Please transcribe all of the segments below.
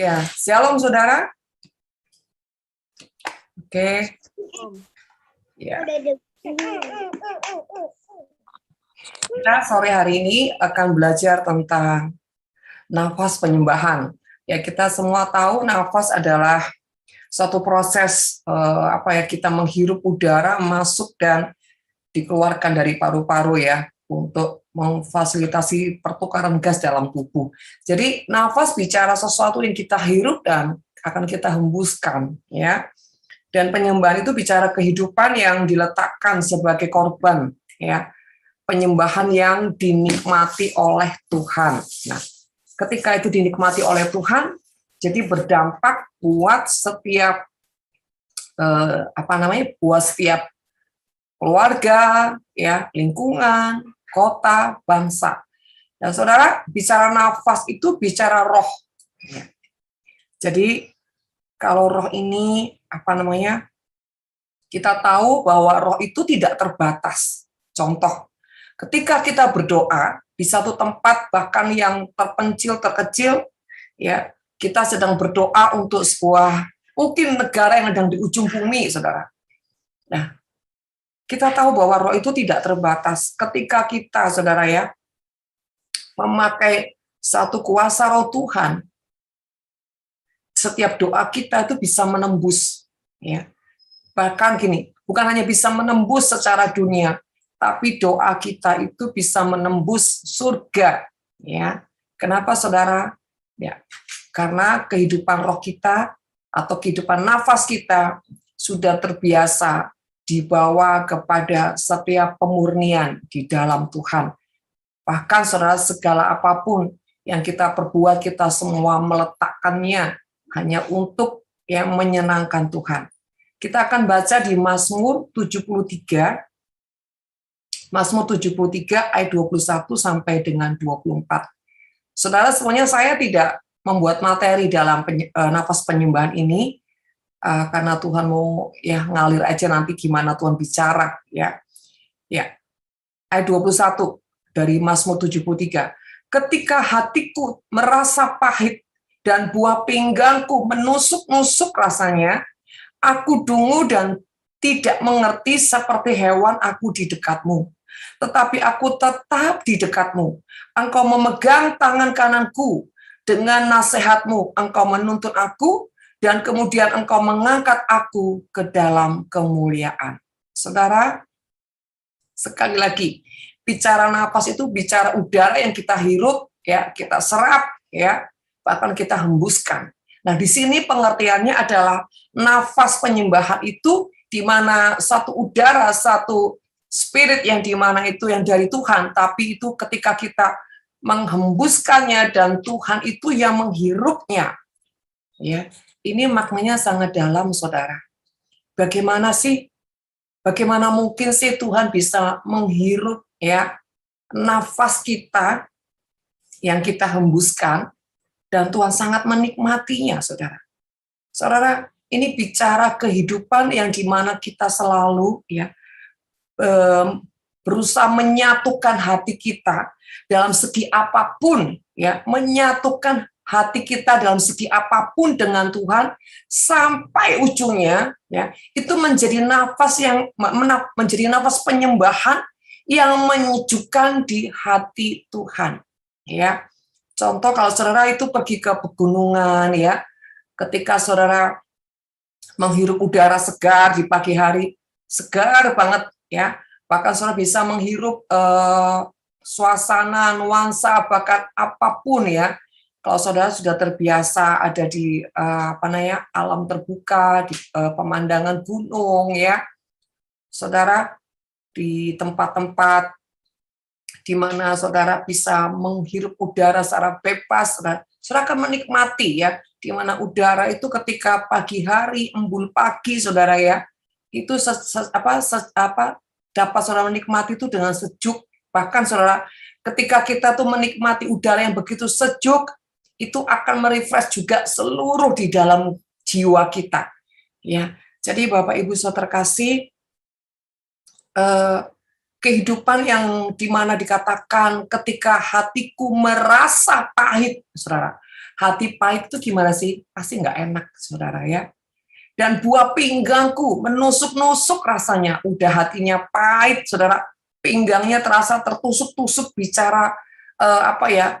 Ya, shalom saudara. Oke. Ya. Kita sore hari ini akan belajar tentang nafas penyembahan. Ya, kita semua tahu nafas adalah suatu proses kita menghirup udara masuk dan dikeluarkan dari paru-paru ya, untuk memfasilitasi pertukaran gas dalam tubuh. Jadi nafas bicara sesuatu yang kita hirup dan akan kita hembuskan ya. Dan penyembahan itu bicara kehidupan yang diletakkan sebagai korban ya. Penyembahan yang dinikmati oleh Tuhan. Nah, ketika itu dinikmati oleh Tuhan, jadi berdampak buat setiap buat setiap keluarga, ya, lingkungan, kota, bangsa. Dan saudara, bicara nafas itu bicara roh. Jadi kalau roh ini kita tahu bahwa roh itu tidak terbatas. Contoh, ketika kita berdoa di satu tempat bahkan yang terkecil, ya, kita sedang berdoa untuk sebuah mungkin negara yang sedang di ujung bumi, saudara. Nah, kita tahu bahwa roh itu tidak terbatas. Ketika kita, saudara ya, memakai satu kuasa roh Tuhan, setiap doa kita itu bisa menembus. Ya. Bahkan gini, bukan hanya bisa menembus secara dunia, tapi doa kita itu bisa menembus surga. Ya. Kenapa, saudara? Ya. Karena kehidupan roh kita atau kehidupan nafas kita sudah terbiasa dibawa kepada setiap pemurnian di dalam Tuhan. Bahkan saudara, segala apapun yang kita perbuat, kita semua meletakkannya hanya untuk yang menyenangkan Tuhan. Kita akan baca di Mazmur 73, Mazmur 73 ayat 21 sampai dengan 24. Saudara, semuanya saya tidak membuat materi dalam nafas penyembahan ini, karena Tuhan mau ya ngalir aja nanti gimana Tuhan bicara ya. Ya. Ayat 21 dari Mazmur 73. Ketika hatiku merasa pahit dan buah pinggangku menusuk-nusuk rasanya, aku dungu dan tidak mengerti seperti hewan aku di dekatmu. Tetapi aku tetap di dekatmu. Engkau memegang tangan kananku. Dengan nasihatmu engkau menuntun aku, dan kemudian engkau mengangkat aku ke dalam kemuliaan. Saudara, sekali lagi, bicara nafas itu bicara udara yang kita hirup, ya, kita serap, ya, bahkan kita hembuskan. Nah, di sini pengertiannya adalah nafas penyembahan itu di mana satu udara, satu spirit yang di mana itu yang dari Tuhan, tapi itu ketika kita menghembuskannya dan Tuhan itu yang menghirupnya. Ya. Ini maknanya sangat dalam, saudara. Bagaimana mungkin sih Tuhan bisa menghirup ya nafas kita yang kita hembuskan, dan Tuhan sangat menikmatinya, saudara. Saudara, ini bicara kehidupan yang dimana kita selalu ya berusaha menyatukan hati kita dalam segi apapun, ya, menyatukan hati kita dalam segi apapun dengan Tuhan sampai ujungnya, ya, itu menjadi nafas penyembahan yang menyejukkan di hati Tuhan, ya. Contoh kalau saudara itu pergi ke pegunungan, ya, ketika saudara menghirup udara segar di pagi hari, segar banget, ya, bahkan saudara bisa menghirup suasana, nuansa, bahkan apapun, ya. Kalau saudara sudah terbiasa ada di alam terbuka, di pemandangan gunung, ya, saudara, di tempat-tempat di mana saudara bisa menghirup udara secara bebas, saudara akan menikmati, ya, di mana udara itu ketika pagi hari, embun pagi, saudara, ya, itu dapat saudara menikmati itu dengan sejuk. Bahkan saudara, ketika kita tuh menikmati udara yang begitu sejuk, itu akan merefresh juga seluruh di dalam jiwa kita, ya. Jadi Bapak Ibu saudara terkasih, kehidupan yang dimana dikatakan ketika hatiku merasa pahit, saudara, Hati pahit itu gimana sih? Pasti nggak enak, saudara ya. Dan buah pinggangku menusuk-nusuk rasanya. Udah hatinya pahit, saudara. Pinggangnya terasa tertusuk-tusuk bicara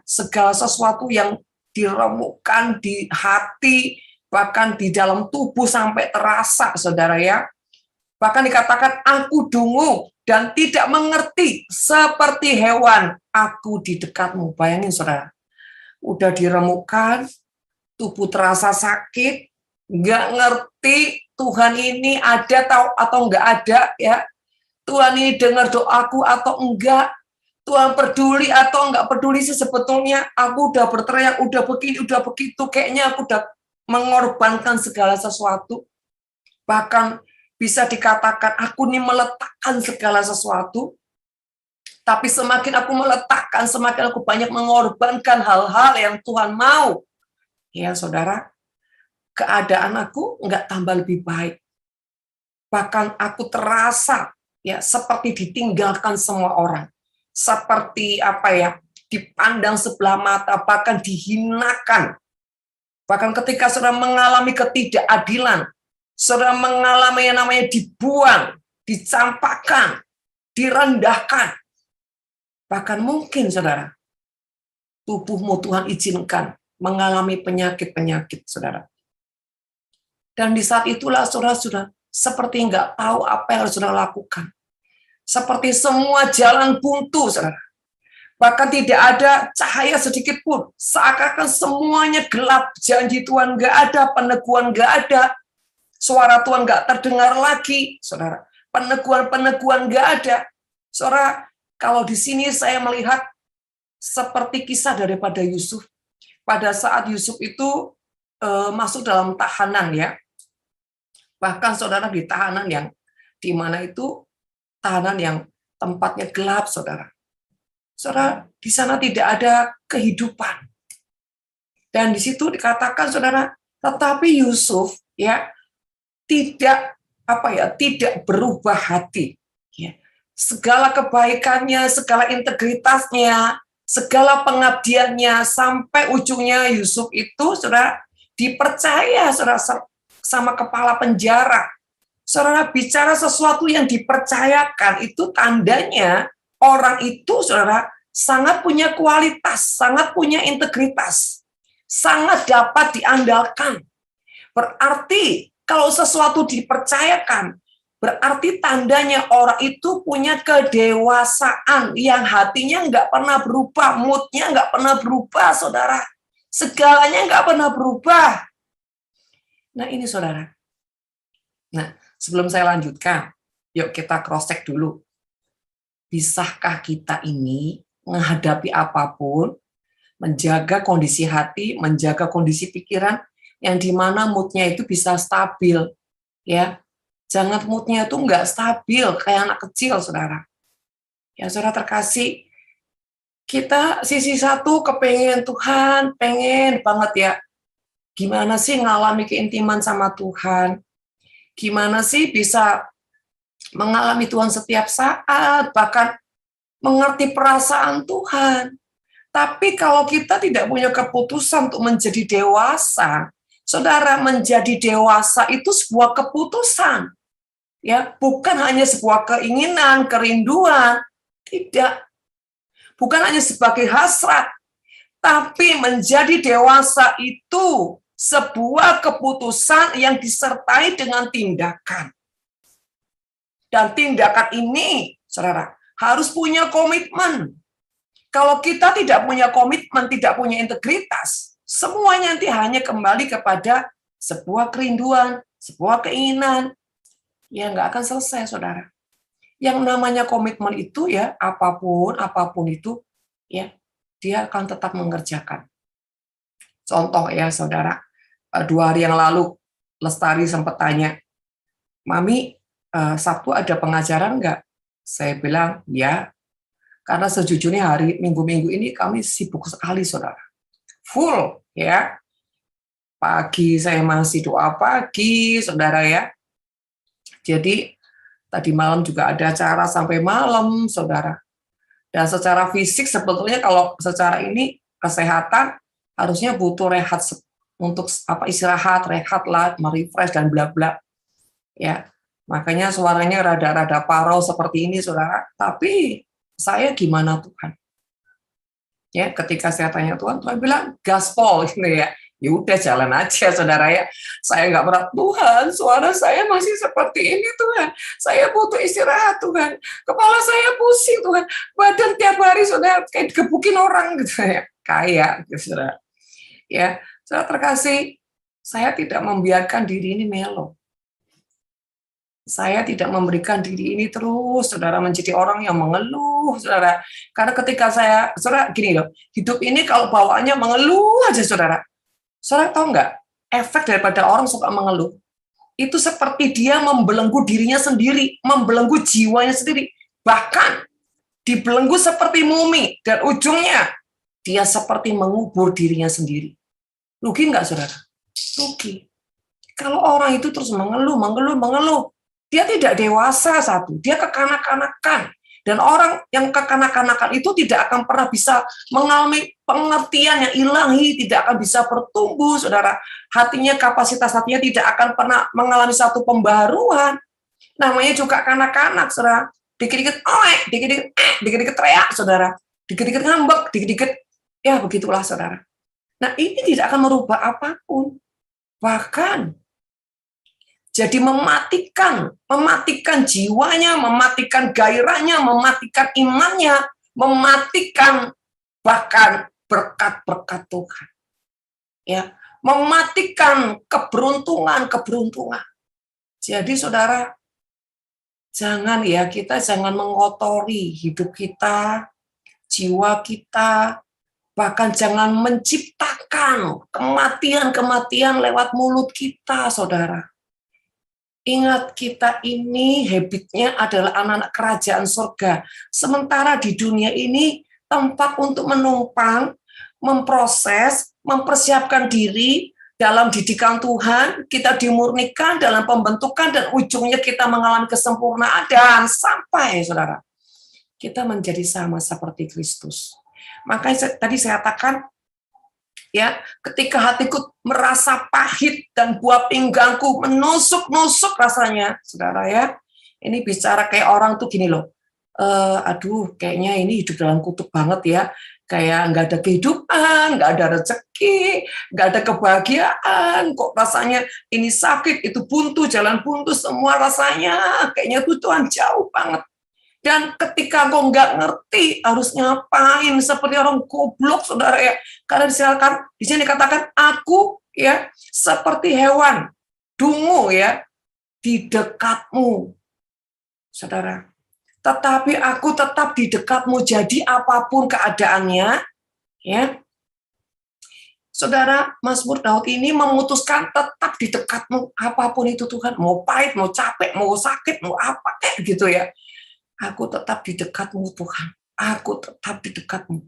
segala sesuatu yang diremukkan di hati, bahkan di dalam tubuh sampai terasa, saudara ya. Bahkan dikatakan, aku dungu dan tidak mengerti, seperti hewan, aku di dekatmu. Bayangin, saudara. Udah diremukkan, tubuh terasa sakit, nggak ngerti Tuhan ini ada atau nggak ada, ya. Tuhan ini dengar doaku atau enggak, Tuhan peduli atau enggak peduli sih sebetulnya. Aku udah berteriak, udah begini, udah begitu, kayaknya aku udah mengorbankan segala sesuatu. Bahkan bisa dikatakan aku ini meletakkan segala sesuatu, tapi semakin aku meletakkan, semakin aku banyak mengorbankan hal-hal yang Tuhan mau. Ya saudara, keadaan aku enggak tambah lebih baik. Bahkan aku terasa ya seperti ditinggalkan semua orang. Seperti dipandang sebelah mata, bahkan dihinakan. Bahkan ketika saudara mengalami ketidakadilan, saudara mengalami yang namanya dibuang, dicampakkan, direndahkan. Bahkan mungkin saudara, tubuhmu Tuhan izinkan mengalami penyakit-penyakit, saudara. Dan di saat itulah saudara sudah seperti nggak tahu apa yang harus saudara lakukan. Seperti semua jalan buntu, saudara. Bahkan tidak ada cahaya sedikit pun. Seakan-akan semuanya gelap. Janji Tuhan nggak ada, peneguhan nggak ada. Suara Tuhan nggak terdengar lagi, saudara. Peneguhan-peneguhan nggak ada. Saudara, kalau di sini saya melihat seperti kisah daripada Yusuf. Pada saat Yusuf itu masuk dalam tahanan, ya. Bahkan saudara di tahanan yang di mana itu tahanan yang tempatnya gelap, saudara. Saudara, di sana tidak ada kehidupan. Dan di situ dikatakan, saudara, tetapi Yusuf ya tidak tidak berubah hati. Ya. Segala kebaikannya, segala integritasnya, segala pengabdiannya sampai ujungnya Yusuf itu, saudara, dipercaya, saudara, sama kepala penjara. Saudara, bicara sesuatu yang dipercayakan itu tandanya orang itu, saudara, sangat punya kualitas, sangat punya integritas, sangat dapat diandalkan. Berarti kalau sesuatu dipercayakan, berarti tandanya orang itu punya kedewasaan yang hatinya nggak pernah berubah, moodnya nggak pernah berubah, saudara. Segalanya nggak pernah berubah. Nah ini, saudara. Nah, sebelum saya lanjutkan, yuk kita cross-check dulu. Bisakah kita ini menghadapi apapun, menjaga kondisi hati, menjaga kondisi pikiran, yang dimana moodnya itu bisa stabil, ya. Jangan moodnya itu nggak stabil kayak anak kecil, saudara. Ya, saudara terkasih, kita sisi satu kepengen Tuhan, pengen banget ya. Gimana sih ngalami keintiman sama Tuhan? Gimana sih bisa mengalami Tuhan setiap saat, bahkan mengerti perasaan Tuhan. Tapi kalau kita tidak punya keputusan untuk menjadi dewasa, saudara, menjadi dewasa itu sebuah keputusan. Ya, bukan hanya sebuah keinginan, kerinduan, tidak. Bukan hanya sebagai hasrat, tapi menjadi dewasa itu sebuah keputusan yang disertai dengan tindakan. Dan tindakan ini, saudara, harus punya komitmen. Kalau kita tidak punya komitmen, tidak punya integritas, semuanya nanti hanya kembali kepada sebuah kerinduan, sebuah keinginan, ya nggak akan selesai, saudara. Yang namanya komitmen itu ya, apapun itu, ya dia akan tetap mengerjakan. Contoh ya, saudara, 2 hari yang lalu Lestari sempat tanya, Mami, Sabtu ada pengajaran nggak? Saya bilang, ya, karena sejujurnya hari minggu-minggu ini kami sibuk sekali, saudara. Full, ya. Pagi saya masih doa pagi, saudara ya. Jadi, tadi malam juga ada acara sampai malam, saudara. Dan secara fisik sebetulnya kalau secara ini kesehatan harusnya butuh rehat untuk istirahat, rehat lah, merefresh dan bla bla. Ya, makanya suaranya rada-rada parau seperti ini, saudara. Tapi saya gimana Tuhan? Ya, ketika saya tanya Tuhan, Tuhan bilang gaspol, gitu ya. Ya udah jalan aja, saudara ya. Saya nggak berat, Tuhan, suara saya masih seperti ini, Tuhan. Saya butuh istirahat, Tuhan. Kepala saya pusing, Tuhan. Badan tiap hari sudah kayak digebukin orang, gitu ya. Kayak, gitu, saudara. Ya, saudara terkasih, saya tidak membiarkan diri ini melo. Saya tidak memberikan diri ini terus, saudara, menjadi orang yang mengeluh, saudara. Karena ketika saudara, gini loh, hidup ini kalau bawaannya mengeluh aja, saudara. Saudara tahu nggak, efek daripada orang suka mengeluh, itu seperti dia membelenggu dirinya sendiri, membelenggu jiwanya sendiri. Bahkan dibelenggu seperti mumi, dan ujungnya dia seperti mengubur dirinya sendiri. Rugi nggak, saudara? Rugi. Kalau orang itu terus mengeluh, dia tidak dewasa, satu. Dia kekanak-kanakan. Dan orang yang kekanak-kanakan itu tidak akan pernah bisa mengalami pengertian yang ilahi, tidak akan bisa bertumbuh, saudara. Kapasitas hatinya tidak akan pernah mengalami satu pembaruan. Namanya juga kanak-kanak, saudara. Dikit-dikit oleh, dikit-dikit teriak, saudara. Dikit-dikit ngambek, dikit-dikit, ya begitulah, saudara. Nah, ini tidak akan merubah apapun. Bahkan jadi mematikan jiwanya, mematikan gairahnya, mematikan imannya, mematikan bahkan berkat-berkat Tuhan. Ya, mematikan keberuntungan. Jadi saudara, kita jangan mengotori hidup kita, jiwa kita, bahkan jangan menciptakan kematian lewat mulut kita, saudara. Ingat, kita ini habitnya adalah anak-anak kerajaan surga. Sementara di dunia ini tempat untuk menumpang, memproses, mempersiapkan diri dalam didikan Tuhan, kita dimurnikan dalam pembentukan, dan ujungnya kita mengalami kesempurnaan, dan sampai, saudara, kita menjadi sama seperti Kristus. Makanya tadi saya katakan, ya, ketika hatiku merasa pahit dan buah pinggangku menusuk-nusuk rasanya, saudara ya, ini bicara kayak orang tuh gini loh, aduh kayaknya ini hidup dalam kutub banget ya, kayak nggak ada kehidupan, nggak ada rezeki, nggak ada kebahagiaan, kok rasanya ini sakit, itu buntu, jalan buntu, semua rasanya kayaknya Tuhan jauh banget. Dan ketika kau nggak ngerti harus ngapain, seperti orang goblok, saudara ya. Karena di sini katakan aku ya seperti hewan dungu ya di dekatmu, saudara. Tetapi aku tetap di dekatmu. Jadi apapun keadaannya, ya, saudara, Mazmur Daud ini memutuskan tetap di dekatmu. Apapun itu Tuhan, mau pahit, mau capek, mau sakit, mau apa kayak gitu ya. Aku tetap di dekatmu Tuhan. Aku tetap di dekatmu.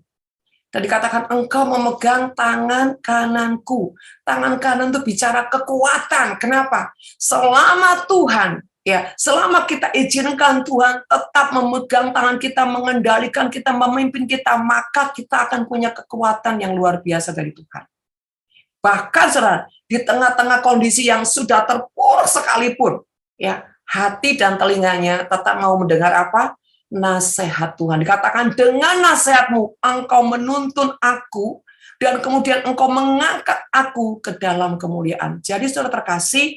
Tadi katakan engkau memegang tangan kananku. Tangan kanan itu bicara kekuatan. Kenapa? Selama Tuhan, ya, selama kita izinkan Tuhan tetap memegang tangan kita, mengendalikan kita, memimpin kita, maka kita akan punya kekuatan yang luar biasa dari Tuhan. Bahkan, saudara, di tengah-tengah kondisi yang sudah terpuruk sekalipun, ya, hati dan telinganya tetap mau mendengar apa? Nasihat Tuhan. Dikatakan dengan nasihatmu engkau menuntun aku, dan kemudian engkau mengangkat aku ke dalam kemuliaan. Jadi saudara terkasih,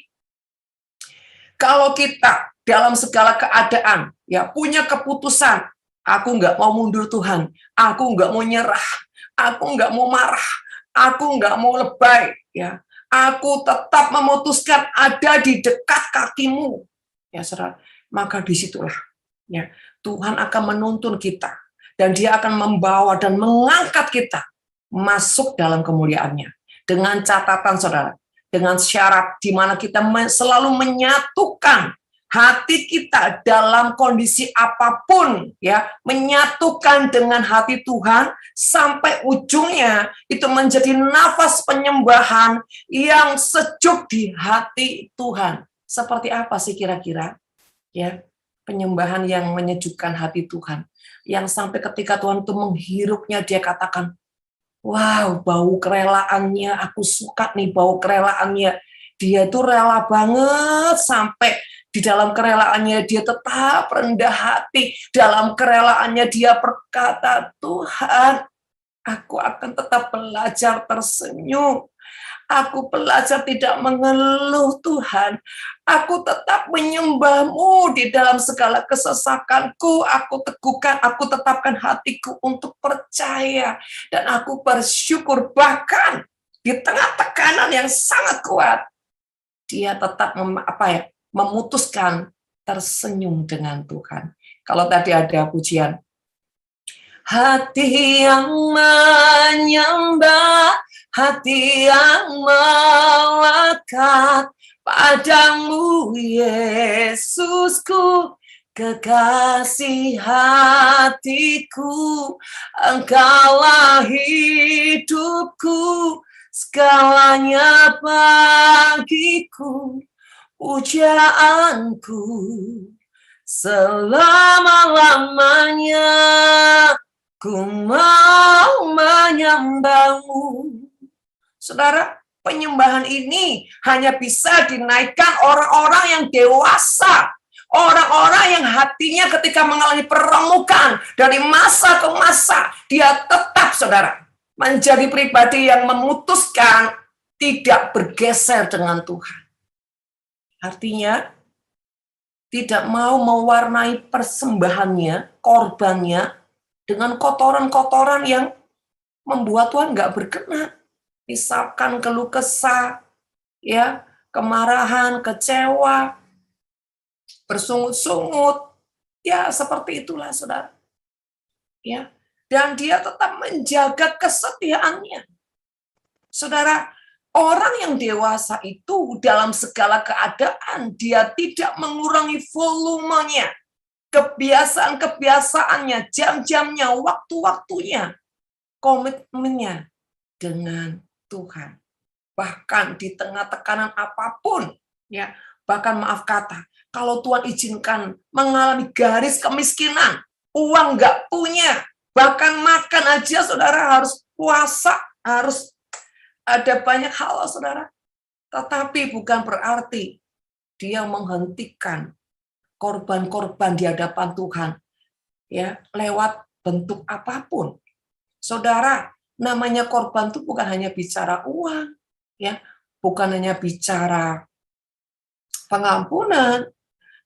kalau kita dalam segala keadaan ya punya keputusan, aku nggak mau mundur Tuhan, aku nggak mau nyerah, aku nggak mau marah, aku nggak mau lebay, ya, aku tetap memutuskan ada di dekat kakimu. Ya, saudara, maka disitulah ya Tuhan akan menuntun kita, dan Dia akan membawa dan mengangkat kita masuk dalam kemuliaannya. Dengan catatan, saudara, dengan syarat di mana kita selalu menyatukan hati kita dalam kondisi apapun, ya, menyatukan dengan hati Tuhan sampai ujungnya itu menjadi nafas penyembahan yang sejuk di hati Tuhan. Seperti apa sih kira-kira? Ya, penyembahan yang menyejukkan hati Tuhan, yang sampai ketika Tuhan itu menghirupnya, Dia katakan, Wow, bau kerelaannya, aku suka nih bau kerelaannya. Dia tuh rela banget sampai di dalam kerelaannya dia tetap rendah hati. Dalam kerelaannya dia berkata, Tuhan, aku akan tetap belajar tersenyum. Aku belajar tidak mengeluh, Tuhan. Aku tetap menyembah-Mu di dalam segala kesesakanku. Aku teguhkan, aku tetapkan hatiku untuk percaya. Dan aku bersyukur bahkan di tengah tekanan yang sangat kuat, dia tetap memutuskan tersenyum dengan Tuhan. Kalau tadi ada pujian, hati yang menyembah, hati yang melekat padamu, Yesusku, kekasih hatiku, Engkaulah hidupku, segalanya bagiku, pujaanku selama-lamanya. Ku mau menyembah-Mu. Saudara, penyembahan ini hanya bisa dinaikkan orang-orang yang dewasa, orang-orang yang hatinya ketika mengalami permukaan dari masa ke masa, dia tetap, saudara, menjadi pribadi yang memutuskan tidak bergeser dengan Tuhan. Artinya, tidak mau mewarnai persembahannya, korbannya, dengan kotoran-kotoran yang membuat Tuhan nggak berkenan. Misalkan keluh kesah, ya, kemarahan, kecewa, bersungut-sungut, ya seperti itulah, saudara. Ya, dan dia tetap menjaga kesetiaannya. Saudara, orang yang dewasa itu dalam segala keadaan dia tidak mengurangi volumenya, kebiasaan-kebiasaannya, jam-jamnya, waktu-waktunya, komitmennya dengan Tuhan. Bahkan di tengah tekanan apapun, ya, bahkan maaf kata, kalau Tuhan izinkan mengalami garis kemiskinan, uang nggak punya, bahkan makan aja, saudara, harus puasa, harus ada banyak hal, saudara. Tetapi bukan berarti dia menghentikan korban-korban di hadapan Tuhan, ya, lewat bentuk apapun. Saudara, namanya korban itu bukan hanya bicara uang, ya, bukan hanya bicara pengampunan,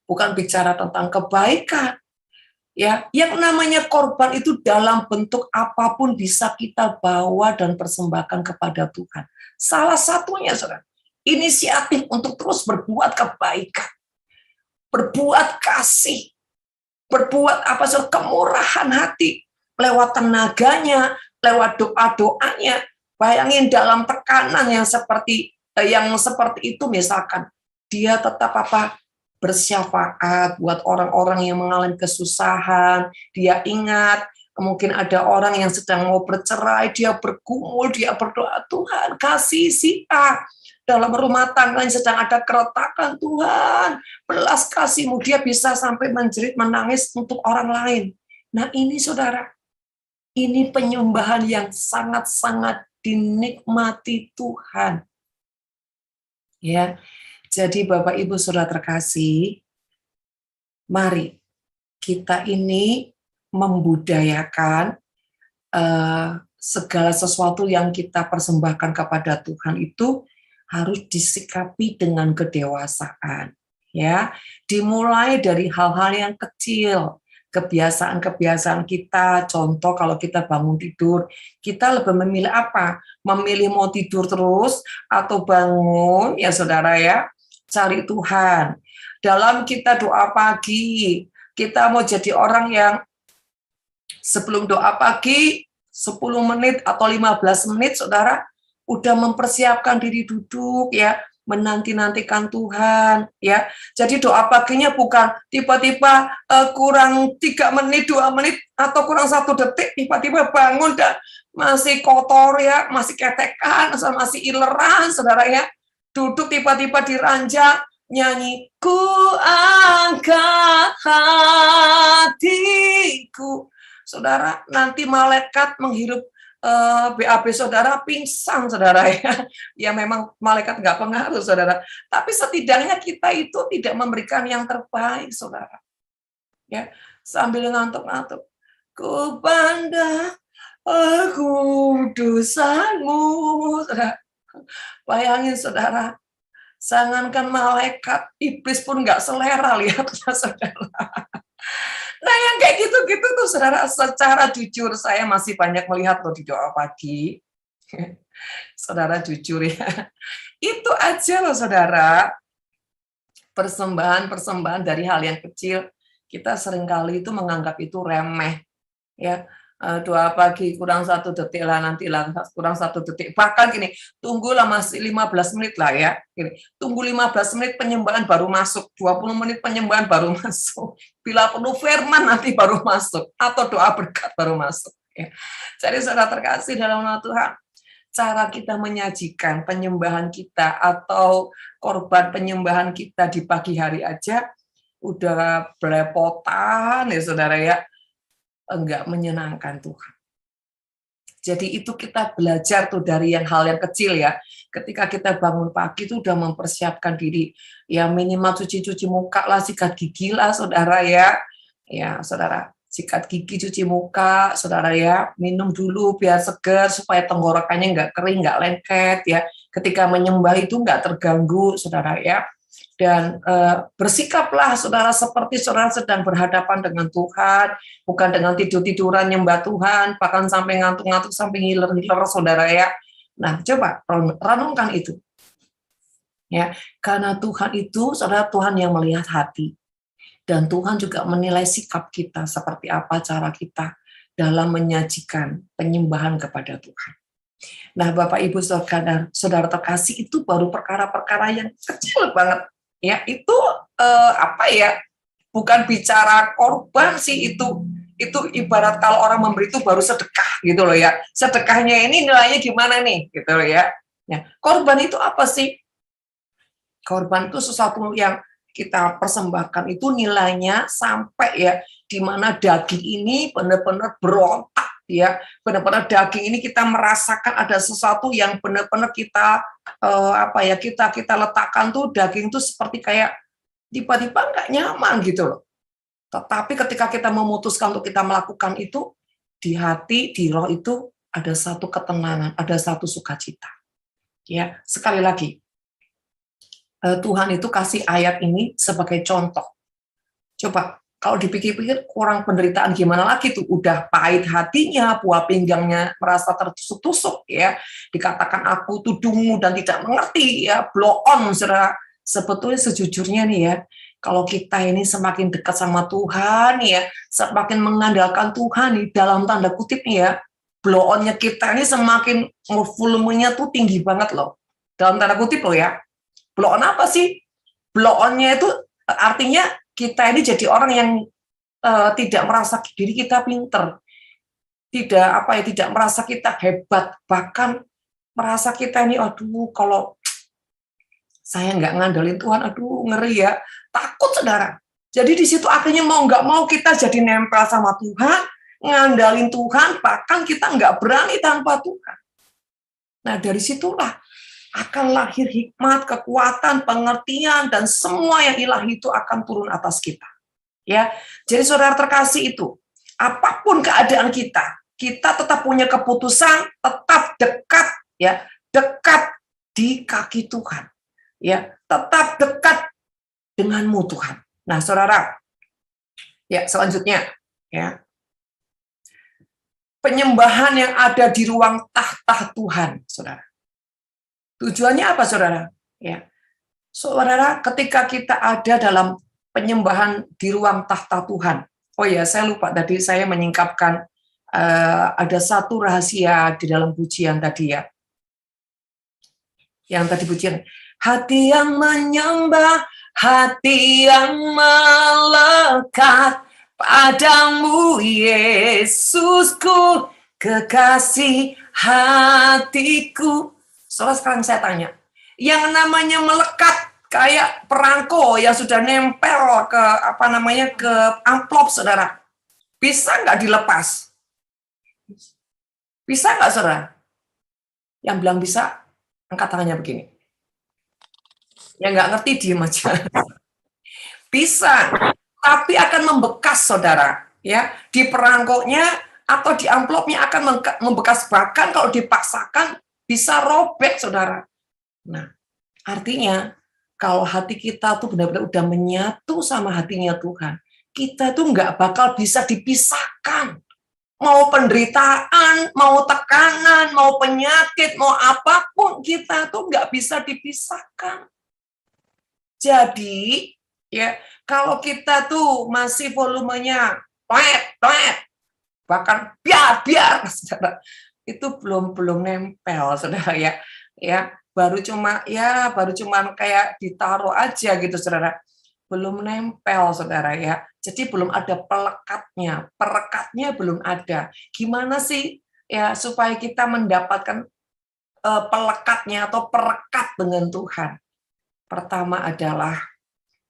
bukan bicara tentang kebaikan, ya. Yang namanya korban itu dalam bentuk apapun bisa kita bawa dan persembahkan kepada Tuhan. Salah satunya, saudara, inisiatif untuk terus berbuat kebaikan, berbuat kasih, berbuat kemurahan hati, lewat tenaganya, lewat doa-doanya. Bayangin dalam tekanan yang seperti itu, misalkan dia tetap bersyafaat buat orang-orang yang mengalami kesusahan. Dia ingat mungkin ada orang yang sedang mau bercerai, dia bergumul, dia berdoa, Tuhan kasih si A. Dalam rumah tangga yang sedang ada keretakan, Tuhan belas kasih-Mu, dia bisa sampai menjerit, menangis untuk orang lain. Nah ini, saudara, ini penyembahan yang sangat-sangat dinikmati Tuhan. Ya, jadi Bapak Ibu Saudara terkasih, mari kita ini membudayakan segala sesuatu yang kita persembahkan kepada Tuhan itu harus disikapi dengan kedewasaan, ya. Dimulai dari hal-hal yang kecil, kebiasaan-kebiasaan kita. Contoh, kalau kita bangun tidur, kita lebih memilih apa? Memilih mau tidur terus atau bangun, ya saudara ya, cari Tuhan. Dalam kita doa pagi, kita mau jadi orang yang sebelum doa pagi 10 menit atau 15 menit, saudara, udah mempersiapkan diri duduk, ya, menanti-nantikan Tuhan, ya. Jadi doa paginya bukan tiba-tiba kurang 3 menit, 2 menit, atau kurang 1 detik, tiba-tiba bangun dan masih kotor, ya, masih ketekan, masih ileran, saudara, ya. Duduk tiba-tiba di ranjang, nyanyi, ku angkat hatiku. Saudara, nanti malaikat menghirup BAB saudara pingsan, saudara ya. Ya memang malaikat nggak pengaruh, saudara. Tapi setidaknya kita itu tidak memberikan yang terbaik, saudara. Ya, sambil ngantuk-ngantuk. Ku pandang aku dosamu, saudara. Bayangin, saudara. Jangankan malaikat, iblis pun nggak selera lihatnya, saudara. Nah, yang kayak gitu-gitu tuh, saudara, secara jujur saya masih banyak melihat loh di doa pagi. Saudara jujur ya. Itu aja loh, saudara. Persembahan-persembahan dari hal yang kecil, kita seringkali itu menganggap itu remeh. Ya, doa pagi kurang 1 detik lah, nantilah kurang 1 detik. Bahkan gini, tunggulah masih 15 menit lah ya. Gini, tunggu 15 menit penyembahan baru masuk, 20 menit penyembahan baru masuk. Bila perlu firman nanti baru masuk, atau doa berkat baru masuk. Ya. Jadi saudara terkasih dalam nama Tuhan, cara kita menyajikan penyembahan kita atau korban penyembahan kita di pagi hari aja udah belepotan ya saudara ya, enggak menyenangkan Tuhan. Jadi itu kita belajar tuh dari hal yang kecil ya. Ketika kita bangun pagi itu udah mempersiapkan diri. Ya minimal cuci-cuci muka lah, sikat gigi lah saudara ya. Ya saudara, sikat gigi, cuci muka, saudara ya. Minum dulu biar segar supaya tenggorokannya nggak kering, nggak lengket ya. Ketika menyembah itu nggak terganggu saudara ya. Dan bersikaplah saudara seperti saudara sedang berhadapan dengan Tuhan, bukan dengan tidur-tiduran nyembah Tuhan, bahkan sampai ngantuk-ngantuk, sampai ngiler-ngiler saudara ya. Nah, coba renungkan itu. Ya, karena Tuhan itu, saudara, Tuhan yang melihat hati. Dan Tuhan juga menilai sikap kita, seperti apa cara kita dalam menyajikan penyembahan kepada Tuhan. Nah, Bapak Ibu saudara terkasih, itu baru perkara-perkara yang kecil banget. Ya, itu apa ya? Bukan bicara korban sih itu. Itu ibarat kalau orang memberi itu baru sedekah gitu loh ya. Sedekahnya ini nilainya gimana nih gitu loh ya. Ya, korban itu apa sih? Korban itu sesuatu yang kita persembahkan itu nilainya sampai ya di mana daging ini benar-benar berontak ya, benar-benar daging ini kita merasakan ada sesuatu yang benar-benar kita kita letakkan tuh daging tuh seperti kayak tiba-tiba nggak nyaman gitu loh. Tetapi ketika kita memutuskan untuk kita melakukan itu, di hati, di roh itu ada satu ketenangan, ada satu sukacita. Ya, sekali lagi, Tuhan itu kasih ayat ini sebagai contoh. Coba, kalau dipikir-pikir kurang penderitaan gimana lagi tuh, udah pahit hatinya, buah pinggangnya merasa tertusuk-tusuk ya, dikatakan aku tuh dungu dan tidak mengerti ya, blow on, saudara. Sebetulnya sejujurnya nih ya, kalau kita ini semakin dekat sama Tuhan ya, semakin mengandalkan Tuhan nih, dalam tanda kutip nih ya, blow on-nya kita ini semakin volumenya tuh tinggi banget loh. Dalam tanda kutip loh ya. Blow on apa sih? Blow on-nya itu artinya kita ini jadi orang yang tidak merasa diri kita pinter, tidak merasa kita hebat, bahkan merasa kita ini, aduh kalau saya nggak ngandelin Tuhan, aduh ngeri ya, takut saudara. Jadi di situ akhirnya mau nggak mau kita jadi nempel sama Tuhan, ngandalin Tuhan, bahkan kita nggak berani tanpa Tuhan. Nah dari situlah akan lahir hikmat, kekuatan, pengertian, dan semua yang ilahi itu akan turun atas kita. Ya, jadi saudara terkasih itu, apapun keadaan kita tetap punya keputusan, tetap dekat, ya, dekat di kaki Tuhan, ya, tetap dekat denganmu Tuhan. Nah, saudara, ya selanjutnya, ya, penyembahan yang ada di ruang tahta Tuhan, saudara. Tujuannya apa, saudara? Ya, saudara, ketika kita ada dalam penyembahan di ruang tahta Tuhan. Oh ya, saya lupa tadi saya menyingkapkan ada satu rahasia di dalam pujian tadi ya. Yang tadi pujian, hati yang menyembah, hati yang melekat padamu Yesusku, kekasih hatiku. Soalnya sekarang saya tanya, yang namanya melekat kayak perangko yang sudah nempel ke ke amplop saudara, bisa nggak dilepas? Bisa nggak, saudara? Yang bilang bisa, angkat tangannya begini. Yang nggak ngerti, diem aja. Bisa, tapi akan membekas, saudara. Ya, di perangkoknya atau di amplopnya akan membekas, bahkan kalau dipaksakan bisa robek, saudara. Nah, artinya kalau hati kita tuh benar-benar udah menyatu sama hatinya Tuhan, kita tuh nggak bakal bisa dipisahkan. Mau penderitaan, mau tekanan, mau penyakit, mau apapun, kita tuh nggak bisa dipisahkan. Jadi, ya, kalau kita tuh masih volumenya bahkan biar, saudara, itu belum nempel, saudara, ya baru cuman kayak ditaruh aja gitu, saudara, belum nempel, saudara, ya. Jadi belum ada perekatnya belum ada. Gimana sih ya supaya kita mendapatkan pelekatnya atau perekat dengan Tuhan? Pertama adalah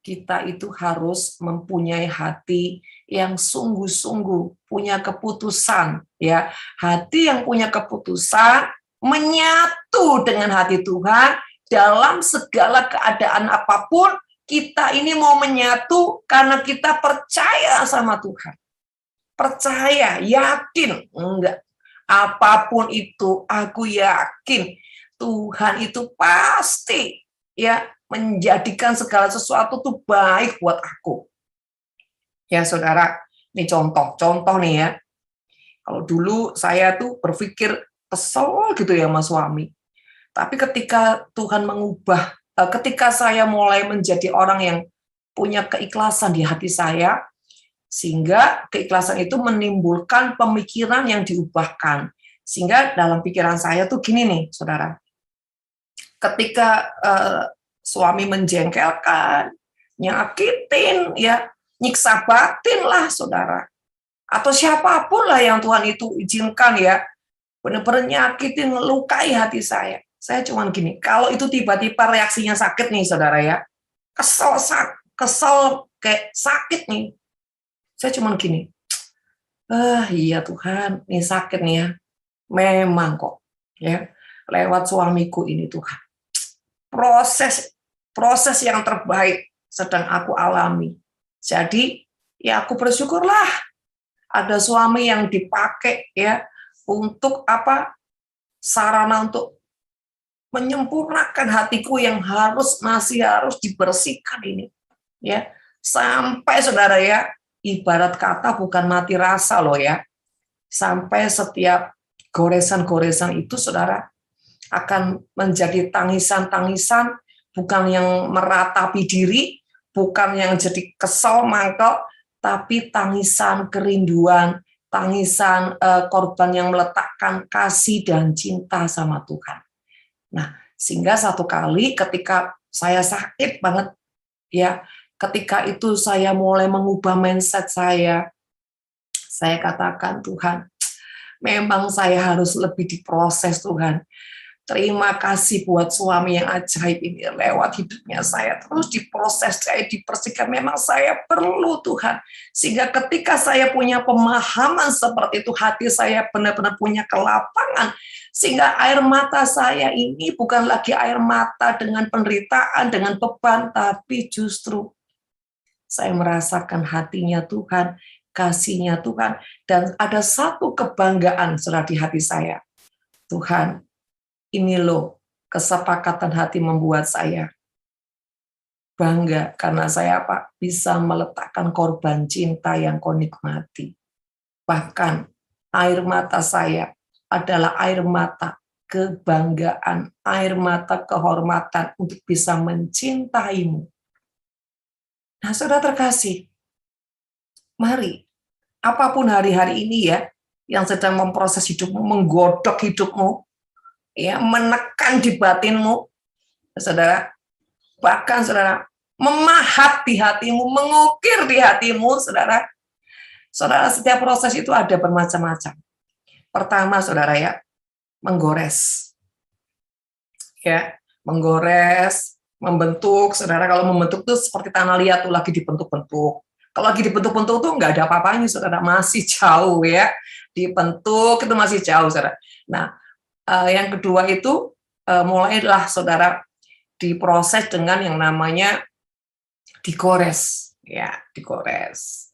kita itu harus mempunyai hati yang sungguh-sungguh punya keputusan, ya. Hati yang punya keputusan menyatu dengan hati Tuhan dalam segala keadaan apapun. Kita ini mau menyatu karena kita percaya sama Tuhan. Percaya, yakin, enggak. Apapun itu, aku yakin Tuhan itu pasti ya menjadikan segala sesuatu tuh baik buat aku. Ya, saudara, ini contoh nih ya. Kalau dulu saya tuh berpikir kesel gitu ya sama suami. Tapi ketika Tuhan mengubah, ketika saya mulai menjadi orang yang punya keikhlasan di hati saya, sehingga keikhlasan itu menimbulkan pemikiran yang diubahkan. Sehingga dalam pikiran saya tuh gini nih, saudara. Ketika suami menjengkelkan, nyakitin, ya, nyiksa batin lah, saudara. Atau siapapun lah yang Tuhan itu izinkan ya, benar-benar nyakitin, melukai hati saya. Saya cuman gini, kalau itu tiba-tiba reaksinya sakit nih, saudara, ya, kesel kayak sakit nih, saya cuman gini, iya Tuhan, ini sakit nih ya, memang kok, ya, lewat suamiku ini Tuhan. Proses yang terbaik sedang aku alami. Jadi, ya aku bersyukurlah ada suami yang dipakai ya untuk sarana untuk menyempurnakan hatiku yang masih harus dibersihkan ini. Ya, sampai saudara ya, ibarat kata bukan mati rasa loh ya. Sampai setiap goresan-goresan itu saudara akan menjadi tangisan-tangisan, bukan yang meratapi diri, bukan yang jadi kesel, mangkel, tapi tangisan kerinduan, tangisan korban yang meletakkan kasih dan cinta sama Tuhan. Nah, sehingga satu kali ketika saya sakit banget, ya, ketika itu saya mulai mengubah mindset saya katakan, Tuhan, memang saya harus lebih diproses, Tuhan. Terima kasih buat suami yang ajaib ini lewat hidupnya saya. Terus diproses, saya dibersihkan. Memang saya perlu Tuhan. Sehingga ketika saya punya pemahaman seperti itu, hati saya benar-benar punya kelapangan. Sehingga air mata saya ini bukan lagi air mata dengan penderitaan, dengan beban, tapi justru saya merasakan hatinya Tuhan, kasihnya Tuhan. Dan ada satu kebanggaan di hati saya. Tuhan, ini loh, kesepakatan hati membuat saya bangga karena saya bisa meletakkan korban cinta yang kau nikmati. Bahkan air mata saya adalah air mata kebanggaan, air mata kehormatan untuk bisa mencintaimu. Nah, saudara terkasih, mari, apapun hari-hari ini ya, yang sedang memproses hidupmu, menggodok hidupmu, ya, menekan di batinmu, saudara, bahkan saudara, memahat di hatimu, mengukir di hatimu, saudara, setiap proses itu ada bermacam-macam. Pertama, saudara ya, menggores, ya, menggores, membentuk, saudara. Kalau membentuk tuh seperti tanah liat tuh lagi dibentuk-bentuk. Kalau lagi dibentuk-bentuk tuh nggak ada apa-apanya, saudara, masih jauh ya, dibentuk itu masih jauh, saudara. Nah, yang kedua itu mulailah saudara diproses dengan yang namanya digores, ya, digores.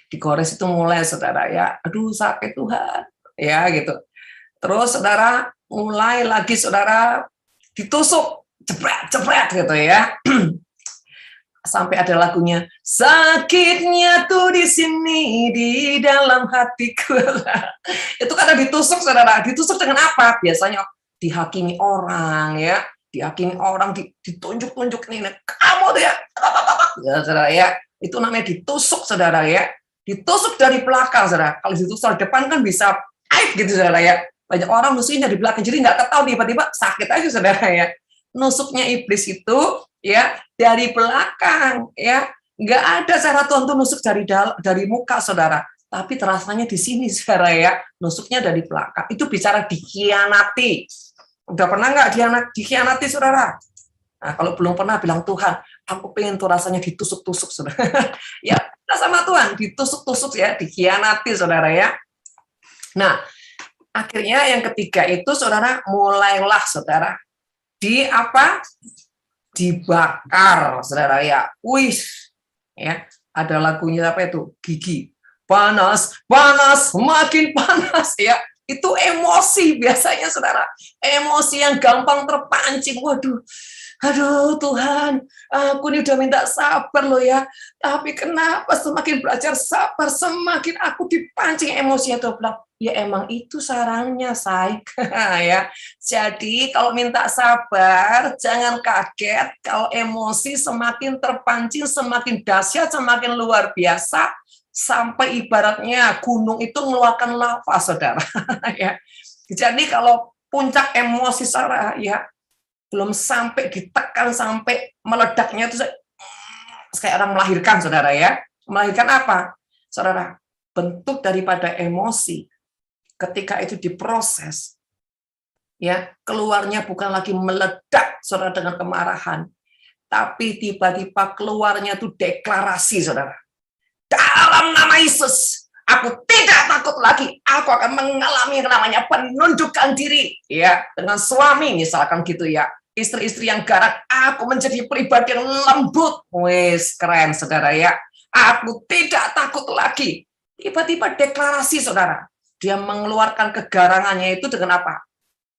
Digores itu mulai saudara ya, aduh sakit Tuhan, ya gitu. Terus saudara mulai lagi saudara ditusuk, jebret-jebret gitu ya. Sampai ada lagunya, sakitnya tuh di sini di dalam hatiku. Itu karena ditusuk saudara. Ditusuk dengan apa? Biasanya dihakimi orang ya, dihakimi orang, ditunjuk-tunjuk nih, kamu tuh ya, ya saudara ya. Itu namanya ditusuk saudara ya. Ditusuk dari belakang saudara. Kalau ditusuk dari depan kan bisa aib gitu saudara ya. Banyak orang nusuknya dari belakang, jadi nggak ketahui tiba-tiba sakit aja saudara ya. Nusuknya iblis itu ya dari belakang ya, nggak ada cara Tuhan tuh nusuk dari muka saudara, tapi terasanya di sini saudara ya, nusuknya dari belakang. Itu bicara dikhianati. Udah pernah nggak dikhianati saudara? Nah, kalau belum pernah bilang Tuhan, aku pengen tuh rasanya ditusuk-tusuk saudara. Ya kita sama Tuhan ditusuk-tusuk ya, dikhianati saudara ya. Nah akhirnya yang ketiga itu saudara, mulailah saudara di apa? Dibakar, saudara ya. Wih, ya. Ada lagunya apa itu? Gigi. Panas, panas, makin panas ya. Itu emosi biasanya saudara. Emosi yang gampang terpancing. Waduh, aduh Tuhan, aku ini udah minta sabar loh ya. Tapi kenapa semakin belajar sabar, semakin aku dipancing emosinya tuh bilang, ya emang itu sarannya, say. Ya. Jadi kalau minta sabar, jangan kaget kalau emosi semakin terpancing, semakin dahsyat, semakin luar biasa, sampai ibaratnya gunung itu mengeluarkan lava, saudara. Ya. Jadi kalau puncak emosi saudara, ya belum sampai ditekan sampai meledaknya itu kayak orang melahirkan, saudara ya. Melahirkan apa, saudara? Bentuk daripada emosi. Ketika itu diproses, ya keluarnya bukan lagi meledak saudara dengan kemarahan, tapi tiba-tiba keluarnya itu deklarasi saudara, dalam nama Yesus aku tidak takut lagi, aku akan mengalami yang namanya penunjukan diri ya dengan suami misalkan gitu ya, istri-istri yang garang, aku menjadi pribadi yang lembut. Wes keren saudara ya, aku tidak takut lagi. Tiba-tiba deklarasi saudara, dia mengeluarkan kegarangannya itu dengan apa?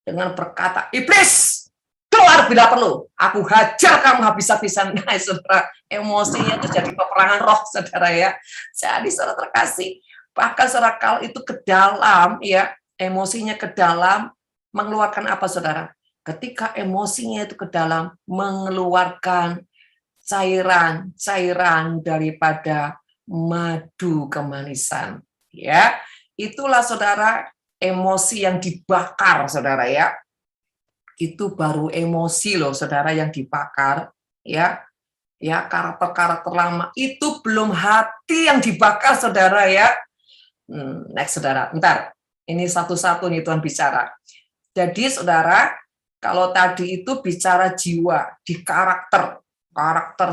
Dengan berkata, iblis, keluar bila perlu. Aku hajar kamu habis-habisan. Nah, saudara, emosinya itu jadi peperangan roh, saudara ya. Jadi, saudara terkasih, bahkan saudara kalau itu ke dalam, ya, emosinya ke dalam, mengeluarkan apa, saudara? Ketika emosinya itu ke dalam, mengeluarkan cairan-cairan daripada madu kemanisan. Ya, itulah saudara emosi yang dibakar, saudara ya. Itu baru emosi loh, saudara, yang dibakar, ya. Ya, karakter-karakter lama itu belum hati yang dibakar, saudara ya. Next, saudara. Bentar. Ini satu-satu nih Tuhan bicara. Jadi, saudara, kalau tadi itu bicara jiwa, di karakter,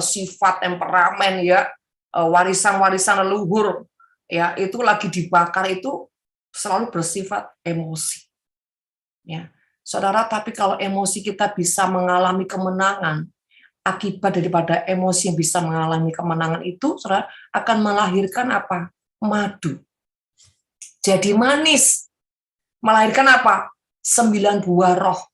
sifat, temperamen ya, warisan-warisan leluhur ya, itu lagi dibakar, itu selalu bersifat emosi ya saudara. Tapi kalau emosi kita bisa mengalami kemenangan, akibat daripada emosi yang bisa mengalami kemenangan itu saudara akan melahirkan apa? Madu, jadi manis, melahirkan apa? 9 buah roh.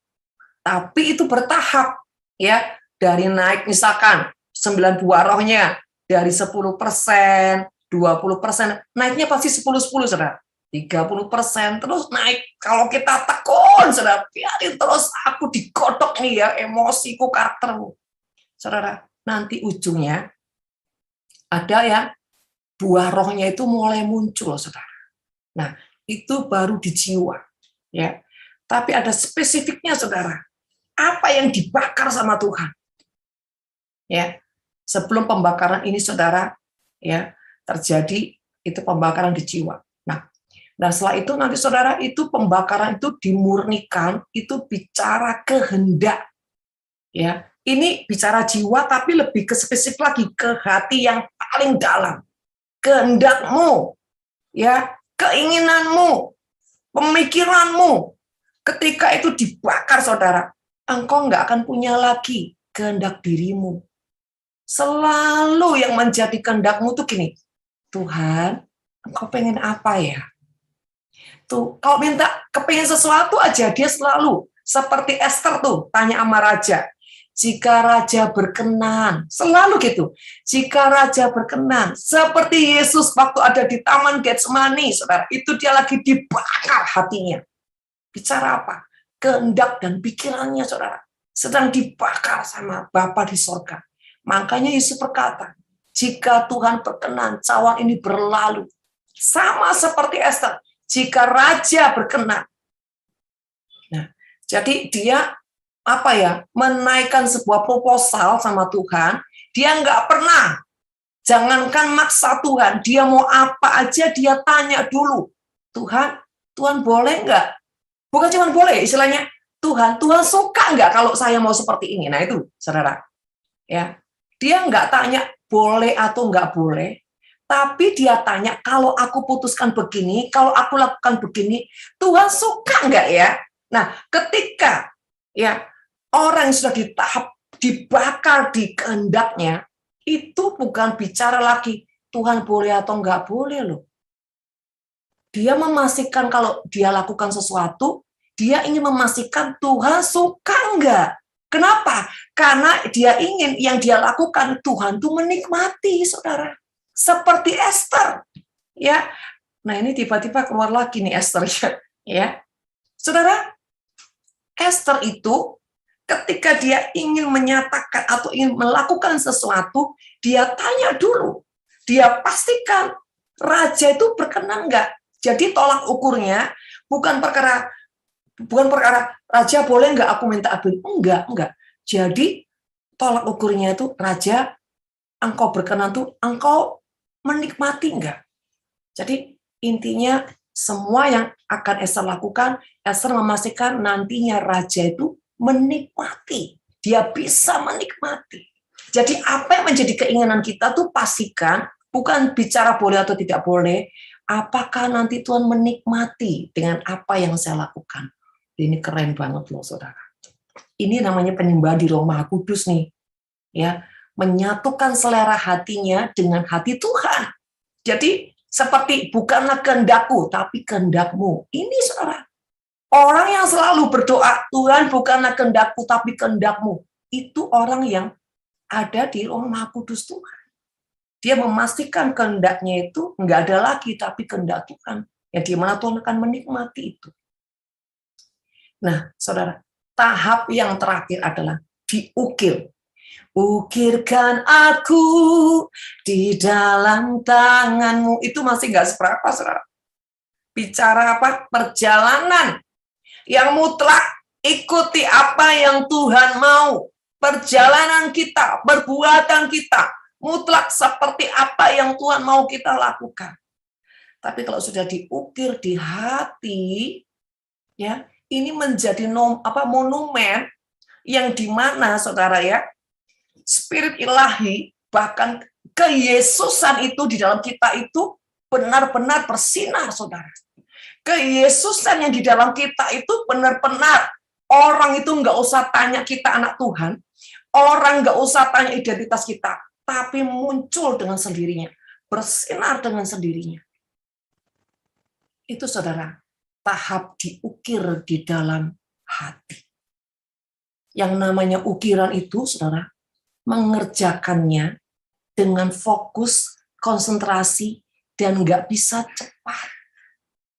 Tapi itu bertahap ya, dari naik misalkan 9 buah rohnya dari 10%, 20%, naiknya pasti 10-10, saudara. 30%, terus naik. Kalau kita tekun, saudara, biarin terus aku digodok nih ya, emosiku, karaktermu. Saudara, nanti ujungnya ada ya, buah rohnya itu mulai muncul, saudara. Nah, itu baru di jiwa. Ya. Tapi ada spesifiknya, saudara. Apa yang dibakar sama Tuhan? Ya, sebelum pembakaran ini saudara ya terjadi, itu pembakaran di jiwa. Nah setelah itu nanti saudara, itu pembakaran itu dimurnikan, itu bicara kehendak ya. Ini bicara jiwa tapi lebih ke spesifik lagi, ke hati yang paling dalam, kehendakmu ya, keinginanmu, pemikiranmu, Ketika itu dibakar, saudara, engkau nggak akan punya lagi kehendak dirimu. Selalu yang menjadi kehendakmu tuh gini, Tuhan, engkau pengen apa ya? Tuh, kalau minta kepengen sesuatu aja, dia selalu seperti Esther tuh, tanya sama raja. Jika raja berkenan, selalu gitu. Jika raja berkenan, seperti Yesus waktu ada di Taman Getsemani, saudara, itu dia lagi dibakar hatinya. Bicara apa? Kehendak dan pikirannya, saudara, sedang dibakar sama Bapa di sorga. Makanya Yesus berkata, jika Tuhan berkenan, cawan ini berlalu. Sama seperti Esther, jika raja berkenan. Nah, jadi dia menaikkan sebuah proposal sama Tuhan. Dia nggak pernah, jangankan maksa Tuhan, dia mau apa aja dia tanya dulu. Tuhan boleh nggak? Bukan cuma boleh, istilahnya Tuhan suka nggak kalau saya mau seperti ini? Nah itu, saudara, ya, dia nggak tanya boleh atau nggak boleh, tapi dia tanya kalau aku putuskan begini, kalau aku lakukan begini, Tuhan suka nggak ya? Nah, ketika ya orang yang sudah di tahap dibakar di kehendaknya, itu bukan bicara lagi Tuhan boleh atau nggak boleh loh. Dia memastikan kalau dia lakukan sesuatu, dia ingin memastikan Tuhan suka nggak. Kenapa? Karena dia ingin yang dia lakukan Tuhan tuh menikmati, saudara. Seperti Esther, ya. Nah ini tiba-tiba keluar lagi nih Esther, ya. Saudara, Esther itu ketika dia ingin menyatakan atau ingin melakukan sesuatu, dia tanya dulu. Dia pastikan raja itu berkenan nggak. Jadi tolak ukurnya bukan perkara raja boleh nggak aku minta adil. Enggak. Jadi tolak ukurnya itu raja, engkau berkenan tuh engkau menikmati enggak. Jadi intinya semua yang akan Esther lakukan, Esther memastikan nantinya raja itu menikmati. Dia bisa menikmati. Jadi apa yang menjadi keinginan kita tuh pastikan, bukan bicara boleh atau tidak boleh, apakah nanti Tuhan menikmati dengan apa yang saya lakukan. Ini keren banget loh, saudara. Ini namanya penyembahan di Roh Maha Kudus nih. Ya, menyatukan selera hatinya dengan hati Tuhan. Jadi seperti bukanlah kehendakku, tapi kehendakmu. Ini saudara. Orang yang selalu berdoa, Tuhan bukanlah kehendakku, tapi kehendakmu. Itu orang yang ada di Roh Maha Kudus Tuhan. Dia memastikan kehendaknya itu nggak ada lagi, tapi kehendak Tuhan. Ya, di mana Tuhan akan menikmati itu. Nah, saudara, tahap yang terakhir adalah diukir. Ukirkan aku di dalam tanganmu. Itu masih nggak seberapa, saudara. Bicara apa? Perjalanan yang mutlak. Ikuti apa yang Tuhan mau. Perjalanan kita, perbuatan kita, mutlak seperti apa yang Tuhan mau kita lakukan. Tapi kalau sudah diukir di hati, ya, ini menjadi monumen yang dimana, saudara ya, Spirit ilahi, bahkan keyesusan itu di dalam kita itu benar-benar bersinar, saudara. Keyesusan yang di dalam kita itu benar-benar, orang itu nggak usah tanya kita anak Tuhan, orang nggak usah tanya identitas kita, tapi muncul dengan sendirinya, bersinar dengan sendirinya. Itu, saudara, tahap diukir di dalam hati. Yang namanya ukiran itu, saudara, mengerjakannya dengan fokus, konsentrasi, dan nggak bisa cepat.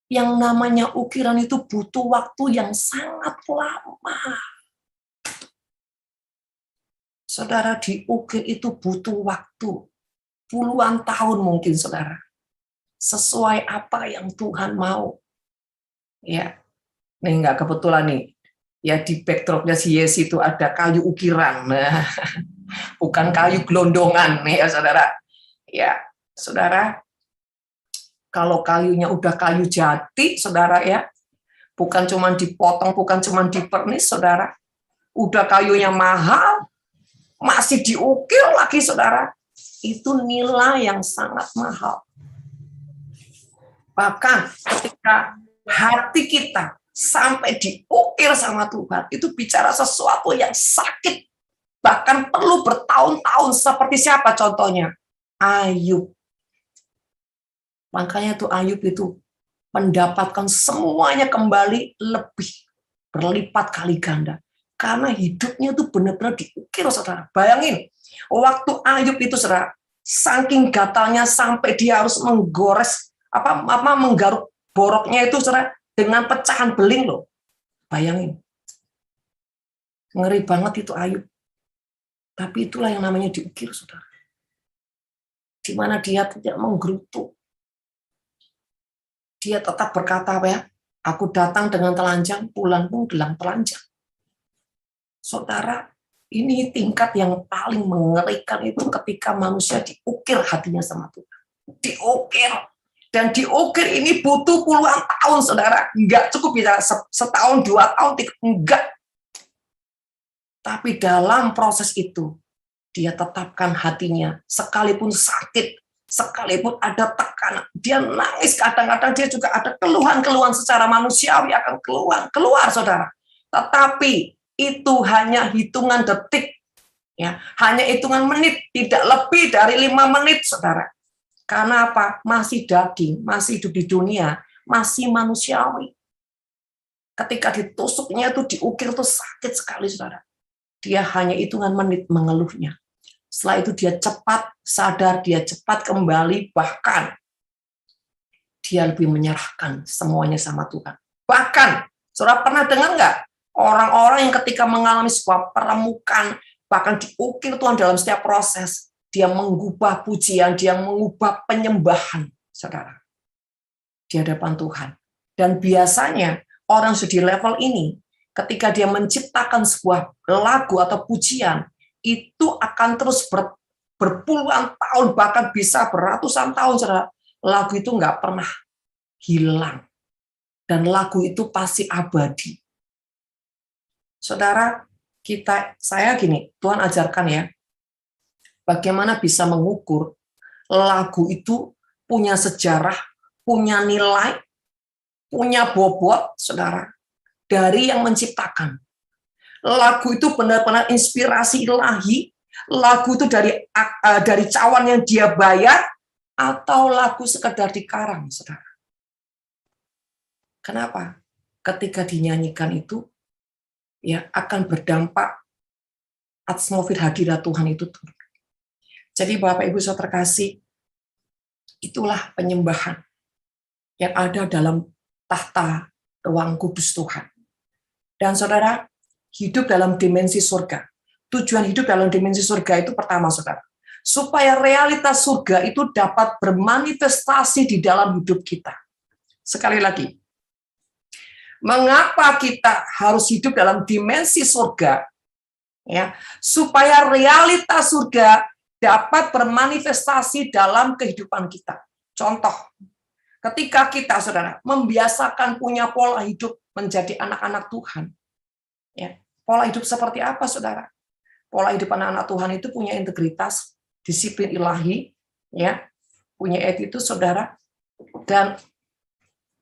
Yang namanya ukiran itu butuh waktu yang sangat lama. Saudara, diukir itu butuh waktu. Puluhan tahun mungkin, saudara. Sesuai apa yang Tuhan mau. Ya, ini nggak kebetulan nih. Ya, di backdropnya si Yesus itu ada kayu ukiran. Nah, bukan kayu gelondongan nih ya, saudara. Ya, saudara, kalau kayunya udah kayu jati, saudara ya, bukan cuma dipotong, bukan cuma dipernis, saudara, udah kayunya mahal, masih diukir lagi, saudara, itu nilai yang sangat mahal. Bahkan ketika hati kita sampai diukir sama Tuhan, itu bicara sesuatu yang sakit, bahkan perlu bertahun-tahun. Seperti siapa contohnya? Ayub. Makanya tuh Ayub itu mendapatkan semuanya kembali lebih berlipat kali ganda. Karena hidupnya tuh benar-benar diukir, saudara. Bayangin, waktu Ayub itu, saudara, saking gatalnya sampai dia harus menggores, menggaruk boroknya itu, saudara, dengan pecahan beling loh. Bayangin. Ngeri banget itu Ayub. Tapi itulah yang namanya diukir, saudara. Di mana dia tidak menggerutu. Dia tetap berkata, apa ya? Aku datang dengan telanjang, pulang pun gelang telanjang. Saudara, ini tingkat yang paling mengerikan itu ketika manusia diukir hatinya sama Tuhan. Diukir. Dan diukir ini butuh puluhan tahun, saudara. Enggak cukup bisa setahun, 2 tahun, enggak. Tapi dalam proses itu, dia tetapkan hatinya. Sekalipun sakit, sekalipun ada tekanan, dia nangis. Kadang-kadang dia juga ada keluhan-keluhan secara manusiawi akan keluar, saudara. Tetapi itu hanya hitungan detik, ya, hanya hitungan menit, tidak lebih dari 5 menit, saudara. Karena apa? Masih daging, masih hidup di dunia, masih manusiawi. Ketika ditusuknya itu diukir itu sakit sekali, saudara. Dia hanya hitungan menit mengeluhnya. Setelah itu dia cepat sadar, dia cepat kembali, bahkan dia lebih menyerahkan semuanya sama Tuhan. Bahkan, saudara pernah dengar nggak? Orang-orang yang ketika mengalami sebuah peremukan, bahkan diukir Tuhan dalam setiap proses, dia mengubah pujian, dia mengubah penyembahan, saudara, di hadapan Tuhan. Dan biasanya orang sudah di level ini, ketika dia menciptakan sebuah lagu atau pujian, itu akan terus berpuluhan tahun, bahkan bisa beratusan tahun, saudara. Lagu itu nggak pernah hilang. Dan lagu itu pasti abadi. Saudara, saya gini, Tuhan ajarkan ya, bagaimana bisa mengukur lagu itu punya sejarah, punya nilai, punya bobot, saudara, dari yang menciptakan. Lagu itu benar-benar inspirasi ilahi, lagu itu dari cawan yang dia bayar, atau lagu sekedar dikarang, saudara. Kenapa? Ketika dinyanyikan itu, ya akan berdampak atmosfer hadirat Tuhan itu turun. Jadi Bapak Ibu Saudara terkasih, itulah penyembahan yang ada dalam tahta ruang kudus Tuhan. Dan saudara, hidup dalam dimensi surga. Tujuan hidup dalam dimensi surga itu pertama, saudara, supaya realitas surga itu dapat bermanifestasi di dalam hidup kita. Sekali lagi, mengapa kita harus hidup dalam dimensi surga? Ya, supaya realitas surga dapat bermanifestasi dalam kehidupan kita. Contoh, ketika kita, saudara, membiasakan punya pola hidup menjadi anak-anak Tuhan. Ya, pola hidup seperti apa, saudara? Pola hidup anak-anak Tuhan itu punya integritas, disiplin ilahi, ya, punya etika, saudara, dan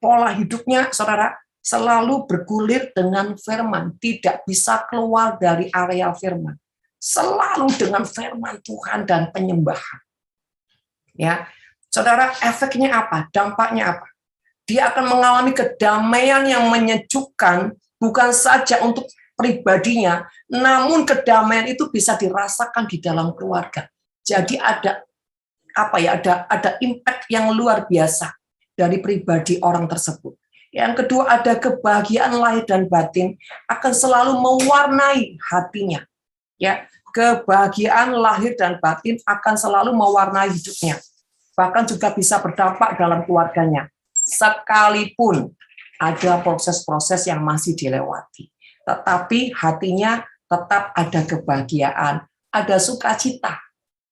pola hidupnya, saudara, selalu bergulir dengan firman, tidak bisa keluar dari area firman. Selalu dengan firman Tuhan dan penyembahan. Ya, saudara, efeknya apa? Dampaknya apa? Dia akan mengalami kedamaian yang menyejukkan, bukan saja untuk pribadinya, namun kedamaian itu bisa dirasakan di dalam keluarga. Jadi ada impact yang luar biasa dari pribadi orang tersebut. Yang kedua, ada kebahagiaan lahir dan batin akan selalu mewarnai hatinya. Ya, kebahagiaan lahir dan batin akan selalu mewarnai hidupnya. Bahkan juga bisa berdampak dalam keluarganya. Sekalipun ada proses-proses yang masih dilewati. Tetapi hatinya tetap ada kebahagiaan, ada sukacita.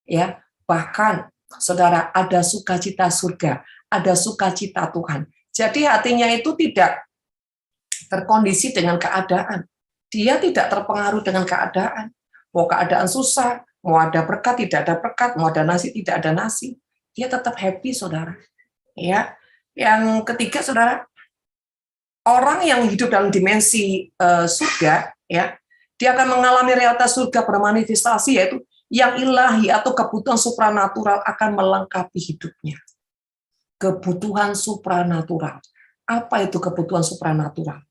Ya, bahkan saudara, ada sukacita surga, ada sukacita Tuhan. Jadi hatinya itu tidak terkondisi dengan keadaan. Dia tidak terpengaruh dengan keadaan. Mau keadaan susah, mau ada berkat, tidak ada berkat, mau ada nasi, tidak ada nasi. Dia tetap happy, saudara. Ya. Yang ketiga, saudara, Orang yang hidup dalam dimensi surga, ya, dia akan mengalami realitas surga bermanifestasi, yaitu yang ilahi atau kebutuhan supranatural akan melengkapi hidupnya. Kebutuhan supranatural. Apa itu kebutuhan supranatural?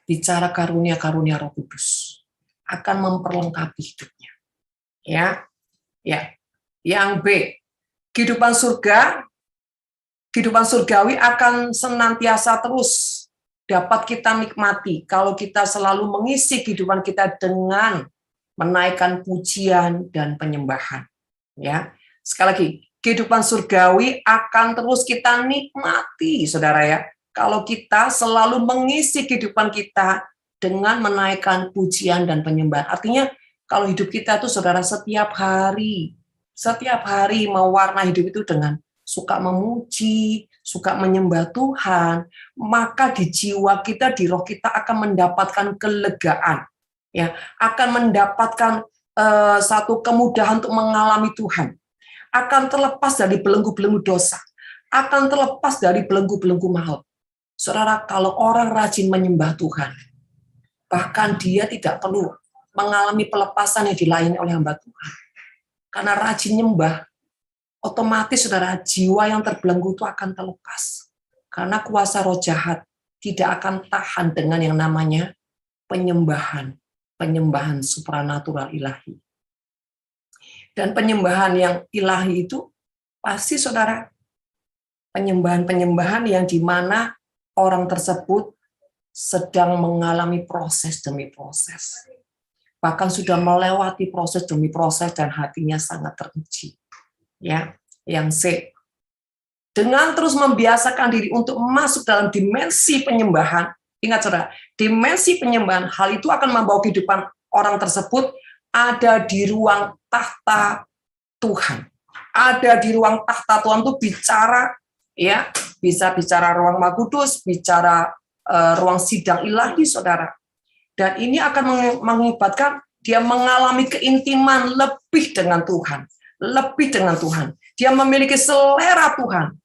Bicara karunia-karunia Roh Kudus akan memperlengkapi hidupnya. Ya, ya. Yang B, kehidupan surgawi akan senantiasa terus dapat kita nikmati kalau kita selalu mengisi kehidupan kita dengan menaikkan pujian dan penyembahan. Ya, sekali lagi, kehidupan surgawi akan terus kita nikmati, saudara ya, kalau kita selalu mengisi kehidupan kita dengan menaikkan pujian dan penyembahan. Artinya, kalau hidup kita tuh, saudara, setiap hari mewarnai hidup itu dengan suka memuji, suka menyembah Tuhan, maka di jiwa kita, di roh kita akan mendapatkan kelegaan, ya, akan mendapatkan satu kemudahan untuk mengalami Tuhan, akan terlepas dari belenggu-belenggu dosa, akan terlepas dari belenggu-belenggu maut. Saudara, kalau orang rajin menyembah Tuhan, bahkan dia tidak perlu mengalami pelepasan yang dilayani oleh hamba Tuhan. Karena rajin nyembah, otomatis, saudara, jiwa yang terbelenggu itu akan terlepas. Karena kuasa roh jahat tidak akan tahan dengan yang namanya penyembahan supranatural ilahi. Dan penyembahan yang ilahi itu pasti, saudara, penyembahan yang dimana orang tersebut sedang mengalami proses demi proses. Bahkan sudah melewati proses demi proses dan hatinya sangat teruji. Ya, yang C, dengan terus membiasakan diri untuk masuk dalam dimensi penyembahan. Ingat, saudara, dimensi penyembahan, hal itu akan membawa kehidupan orang tersebut ada di ruang tahta Tuhan. Ada di ruang tahta Tuhan itu bicara, ya, bisa bicara ruang Maha Kudus, bicara ruang sidang ilahi, saudara. Dan ini akan mengibatkan dia mengalami keintiman lebih dengan Tuhan. Lebih dengan Tuhan. Dia memiliki selera Tuhan.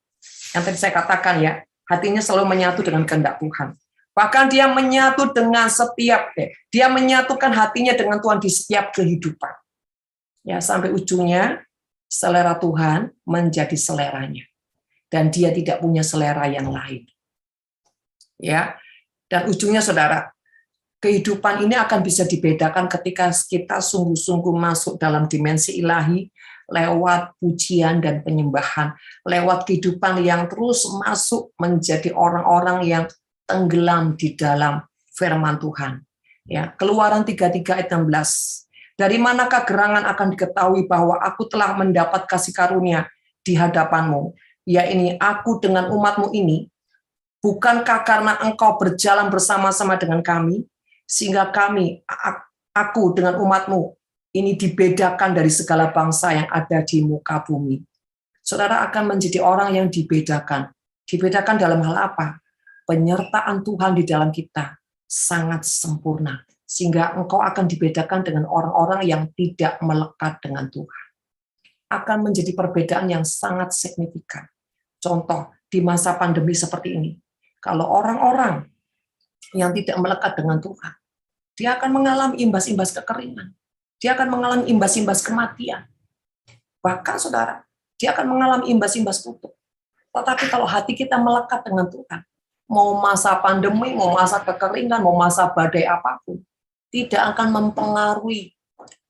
Yang tadi saya katakan, ya, hatinya selalu menyatu dengan kehendak Tuhan. Bahkan dia menyatu dengan dia menyatukan hatinya dengan Tuhan di setiap kehidupan. Ya, sampai ujungnya selera Tuhan menjadi seleranya. Dan dia tidak punya selera yang lain. Ya, dan ujungnya, saudara, kehidupan ini akan bisa dibedakan ketika kita sungguh-sungguh masuk dalam dimensi ilahi lewat pujian dan penyembahan, lewat kehidupan yang terus masuk menjadi orang-orang yang tenggelam di dalam firman Tuhan. Ya, Keluaran 33 ayat 16. Dari manakah gerangan akan diketahui bahwa aku telah mendapat kasih karunia di hadapanmu, ya ini aku dengan umatmu ini. Bukankah karena engkau berjalan bersama-sama dengan kami, sehingga aku dengan umatmu, ini dibedakan dari segala bangsa yang ada di muka bumi. Saudara akan menjadi orang yang dibedakan. Dibedakan dalam hal apa? Penyertaan Tuhan di dalam kita sangat sempurna. Sehingga engkau akan dibedakan dengan orang-orang yang tidak melekat dengan Tuhan. Akan menjadi perbedaan yang sangat signifikan. Contoh, di masa pandemi seperti ini, kalau orang-orang yang tidak melekat dengan Tuhan, dia akan mengalami imbas-imbas kekeringan. Dia akan mengalami imbas-imbas kematian. Bahkan, saudara, dia akan mengalami imbas-imbas kutuk. Tetapi kalau hati kita melekat dengan Tuhan, mau masa pandemi, mau masa kekeringan, mau masa badai apapun, tidak akan mempengaruhi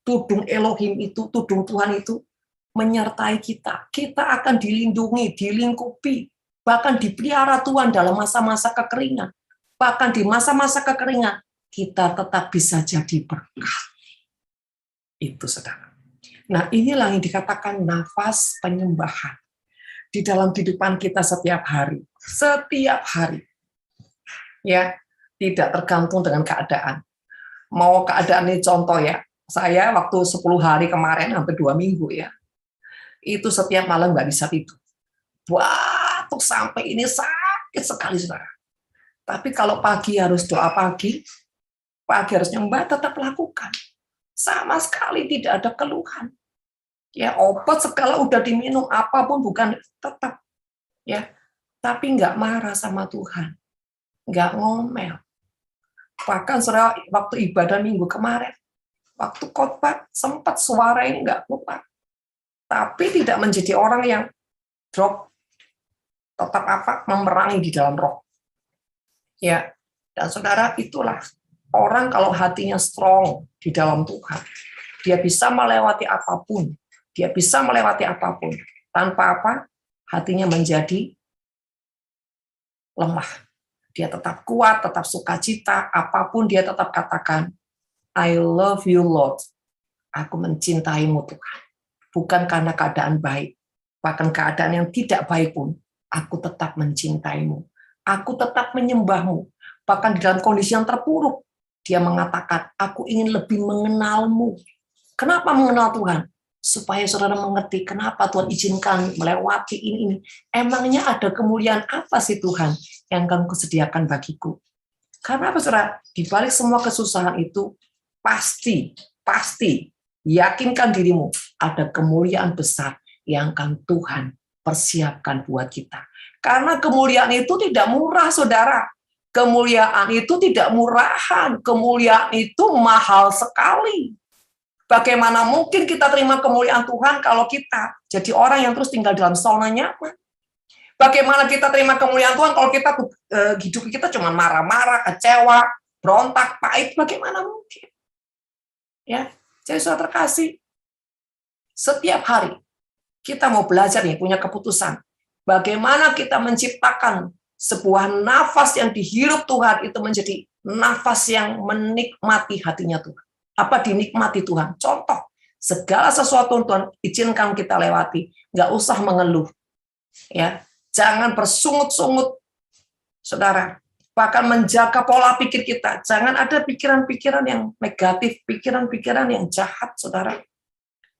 tudung Elohim itu, tudung Tuhan itu menyertai kita. Kita akan dilindungi, dilingkupi, bahkan dipelihara Tuhan dalam masa-masa kekeringan. Bahkan di masa-masa kekeringan, kita tetap bisa jadi berkat. Itu, saudara. Nah, inilah yang dikatakan nafas penyembahan. Di dalam kehidupan kita setiap hari. Setiap hari. Ya, tidak tergantung dengan keadaan. Mau keadaan ini contoh, ya. Saya waktu 10 hari kemarin, hampir 2 minggu, ya. Itu setiap malam nggak bisa tidur. Waktu sampai ini sakit sekali, saudara. Tapi kalau pagi harus doa pagi harus nyembah, tetap lakukan. Sama sekali tidak ada keluhan. Ya, obat segala udah diminum, apapun bukan tetap. Ya, tapi nggak marah sama Tuhan. nggak ngomel. Bahkan saudara, waktu ibadah minggu kemarin, waktu khotbah sempat suara ini nggak keluar. Tapi tidak menjadi orang yang drop, tetap memerangi di dalam roh. Ya, dan saudara, itulah orang kalau hatinya strong di dalam Tuhan, dia bisa melewati apapun. Dia bisa melewati apapun. Tanpa apa? Hatinya menjadi lemah. Dia tetap kuat, tetap sukacita, apapun dia tetap katakan, I love you Lord. Aku mencintaimu Tuhan. Bukan karena keadaan baik, bahkan keadaan yang tidak baik pun, aku tetap mencintaimu. Aku tetap menyembahmu. Bahkan di dalam kondisi yang terpuruk, dia mengatakan, aku ingin lebih mengenalmu. Kenapa mengenal Tuhan? Supaya saudara mengerti kenapa Tuhan izinkan melewati ini. Emangnya ada kemuliaan apa sih Tuhan yang akan kusediakan bagiku? Karena apa saudara? Di balik semua kesusahan itu, pasti, yakinkan dirimu, ada kemuliaan besar yang akan Tuhan persiapkan buat kita. Karena kemuliaan itu tidak murah, saudara. Kemuliaan itu tidak murahan. Kemuliaan itu mahal sekali. Bagaimana mungkin kita terima kemuliaan Tuhan kalau kita jadi orang yang terus tinggal dalam zona nyaman? Bagaimana kita terima kemuliaan Tuhan kalau kita hidup kita cuma marah-marah, kecewa, berontak, pahit? Bagaimana mungkin? Ya, jadi saudara terkasih, setiap hari kita mau belajar nih, punya keputusan. Bagaimana kita menciptakan sebuah nafas yang dihirup Tuhan itu menjadi nafas yang menikmati hatinya Tuhan. Apa dinikmati Tuhan? Contoh, segala sesuatu Tuhan izinkan kita lewati, nggak usah mengeluh, ya, jangan bersungut-sungut, saudara. Bahkan menjaga pola pikir kita, jangan ada pikiran-pikiran yang negatif, pikiran-pikiran yang jahat, saudara.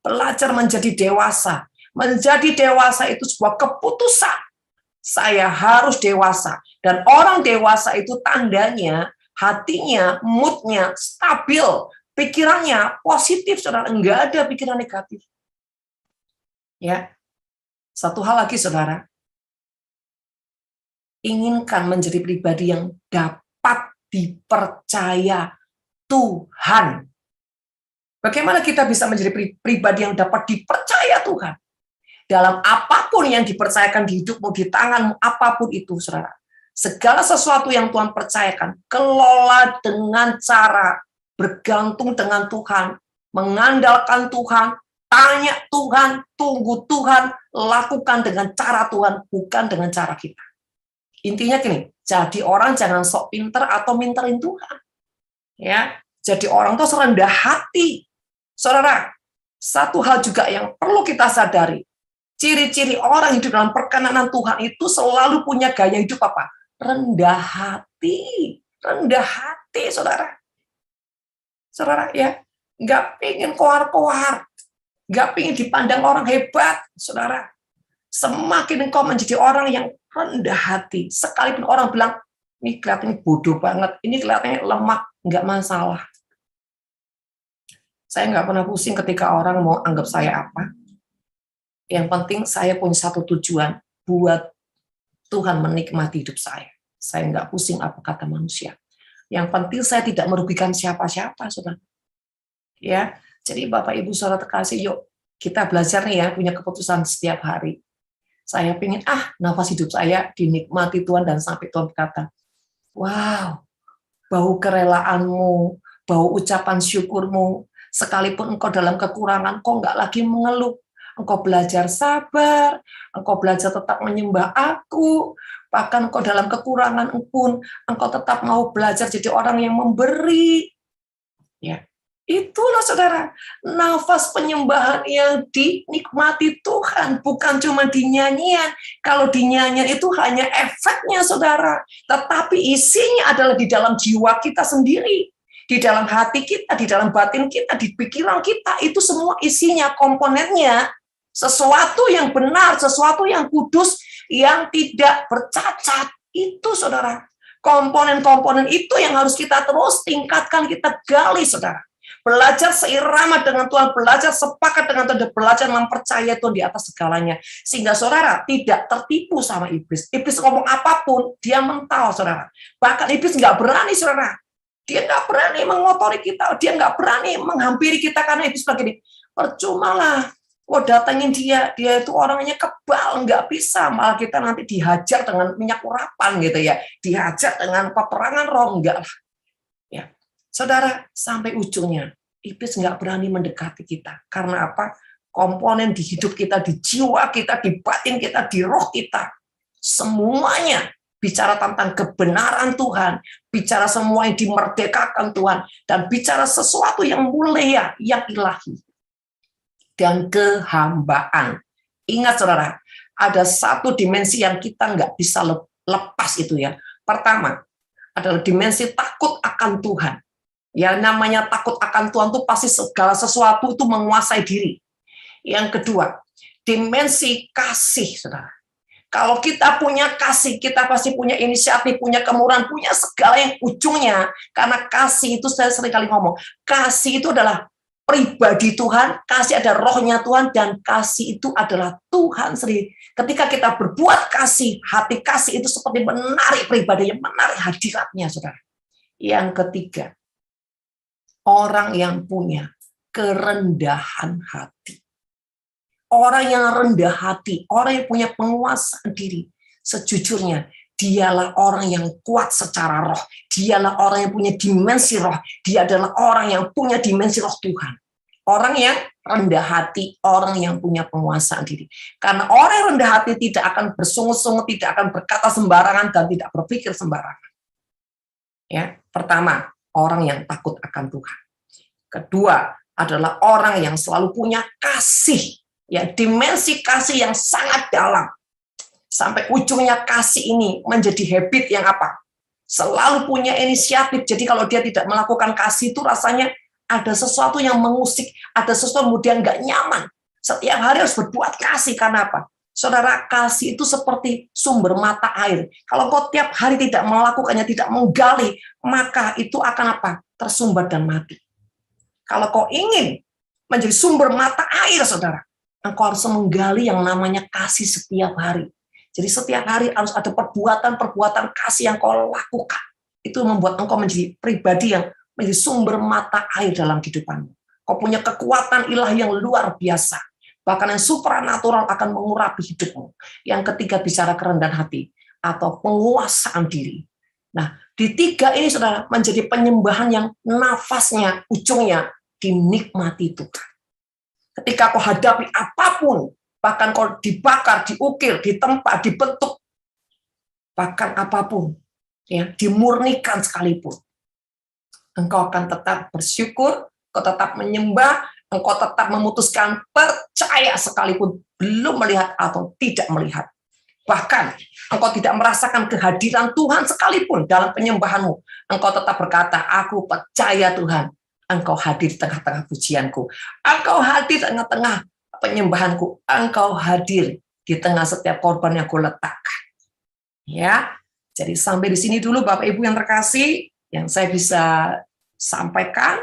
Belajar menjadi dewasa. Menjadi dewasa itu sebuah keputusan. Saya harus dewasa, dan orang dewasa itu tandanya hatinya, moodnya stabil. Pikirannya positif, saudara. Enggak ada pikiran negatif. Ya, satu hal lagi, saudara. Inginkan menjadi pribadi yang dapat dipercaya Tuhan. Bagaimana kita bisa menjadi pribadi yang dapat dipercaya Tuhan? Dalam apapun yang dipercayakan di hidupmu, di tanganmu, apapun itu, saudara. Segala sesuatu yang Tuhan percayakan, kelola dengan cara bergantung dengan Tuhan, mengandalkan Tuhan, tanya Tuhan, tunggu Tuhan, lakukan dengan cara Tuhan, bukan dengan cara kita. Intinya gini, jadi orang jangan sok pinter atau minterin Tuhan. Ya, jadi orang tuh serendah hati. Saudara, satu hal juga yang perlu kita sadari, ciri-ciri orang hidup dalam perkenanan Tuhan itu selalu punya gaya hidup apa? Rendah hati, saudara. Saudara, ya, nggak pengen koar-koar, nggak pengen dipandang orang hebat, saudara. Semakin engkau menjadi orang yang rendah hati, sekalipun orang bilang, ini kelihatannya bodoh banget, ini kelihatannya lemah, nggak masalah. Saya nggak pernah pusing ketika orang mau anggap saya apa. Yang penting saya punya satu tujuan, buat Tuhan menikmati hidup saya. Saya nggak pusing apa kata manusia. Yang penting saya tidak merugikan siapa-siapa, saudara. Ya, jadi Bapak Ibu saudara terkasih, yuk kita belajar nih ya, punya keputusan setiap hari. Saya pengen, nafas hidup saya dinikmati Tuhan, dan sampai Tuhan berkata, wow, bau kerelaanmu, bau ucapan syukurmu, sekalipun engkau dalam kekurangan, engkau nggak lagi mengeluh, engkau belajar sabar, engkau belajar tetap menyembah aku, bahkan engkau dalam kekurangan pun, engkau tetap mau belajar jadi orang yang memberi. Ya, itulah saudara, nafas penyembahan yang dinikmati Tuhan, bukan cuma di nyanyian. Kalau di nyanyian itu hanya efeknya, saudara, tetapi isinya adalah di dalam jiwa kita sendiri, di dalam hati kita, di dalam batin kita, di pikiran kita, itu semua isinya, komponennya, sesuatu yang benar, sesuatu yang kudus, yang tidak bercacat. Itu, saudara. Komponen-komponen itu yang harus kita terus tingkatkan, kita gali, saudara. belajar seirama dengan Tuhan, belajar sepakat dengan Tuhan, dan belajar mempercayai Tuhan di atas segalanya. Sehingga saudara tidak tertipu sama iblis. Iblis ngomong apapun, dia mental, saudara. Bahkan iblis nggak berani, saudara. Dia nggak berani mengotori kita, dia nggak berani menghampiri kita karena iblis begini. Percumalah, datangin dia itu orangnya kebal, nggak bisa, malah kita nanti dihajar dengan minyak urapan gitu ya, dihajar dengan peperangan roh, enggak lah. Ya, saudara, sampai ujungnya iblis nggak berani mendekati kita. Karena apa? Komponen di hidup kita, di jiwa kita, di batin kita, di roh kita, semuanya bicara tentang kebenaran Tuhan, bicara semua yang dimerdekakan Tuhan, dan bicara sesuatu yang mulia, yang ilahi, dan kehambaan. Ingat saudara, ada satu dimensi yang kita nggak bisa lepas itu ya. Pertama, adalah dimensi takut akan Tuhan. Ya, namanya takut akan Tuhan itu pasti segala sesuatu itu menguasai diri. Yang kedua, dimensi kasih, saudara. Kalau kita punya kasih, kita pasti punya inisiatif, punya kemurahan, punya segala yang ujungnya. Karena kasih itu saya sering kali ngomong, kasih itu adalah pribadi Tuhan, kasih ada rohnya Tuhan, dan kasih itu adalah Tuhan sendiri. Ketika kita berbuat kasih, hati kasih itu seperti menarik pribadinya, menarik hadiratnya, saudara. Yang ketiga, orang yang punya kerendahan hati. Orang yang rendah hati, orang yang punya penguasaan diri, sejujurnya dialah orang yang kuat secara roh. Dialah orang yang punya dimensi roh. Dia adalah orang yang punya dimensi roh Tuhan. Orang yang rendah hati, orang yang punya penguasaan diri. Karena orang yang rendah hati tidak akan bersungut-sungut, tidak akan berkata sembarangan, dan tidak berpikir sembarangan. Ya, pertama, orang yang takut akan Tuhan. Kedua, adalah orang yang selalu punya kasih. Ya, dimensi kasih yang sangat dalam. Sampai ujungnya kasih ini menjadi habit yang apa? Selalu punya inisiatif. Jadi kalau dia tidak melakukan kasih itu rasanya ada sesuatu yang mengusik, ada sesuatu kemudian nggak nyaman. Setiap hari harus berbuat kasih, karena apa? Saudara, kasih itu seperti sumber mata air. Kalau kau tiap hari tidak melakukannya, tidak menggali, maka itu akan apa? Tersumbat dan mati. Kalau kau ingin menjadi sumber mata air, saudara, engkau harus menggali yang namanya kasih setiap hari. Jadi setiap hari harus ada perbuatan-perbuatan kasih yang kau lakukan. Itu membuat engkau menjadi pribadi yang menjadi sumber mata air dalam kehidupanmu. Kau punya kekuatan ilahi yang luar biasa. Bahkan yang supranatural akan mengurapi hidupmu. Yang ketiga, bicara kerendahan hati atau penguasaan diri. Nah, di tiga ini saudara menjadi penyembahan yang nafasnya, ujungnya dinikmati Tuhan. Ketika kau hadapi apapun, bahkan kau dibakar, diukir, ditempa, dibentuk, bahkan apapun, ya, dimurnikan sekalipun, engkau akan tetap bersyukur, engkau tetap menyembah, engkau tetap memutuskan percaya sekalipun belum melihat atau tidak melihat. Bahkan engkau tidak merasakan kehadiran Tuhan sekalipun dalam penyembahanmu, engkau tetap berkata, aku percaya Tuhan, Engkau hadir di tengah-tengah pujianku. Engkau hadir di tengah-tengah penyembahanku. Engkau hadir di tengah setiap korban yang aku letakkan. Ya, jadi sampai di sini dulu Bapak Ibu yang terkasih, yang saya bisa sampaikan.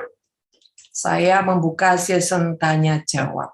Saya membuka sesi tanya jawab.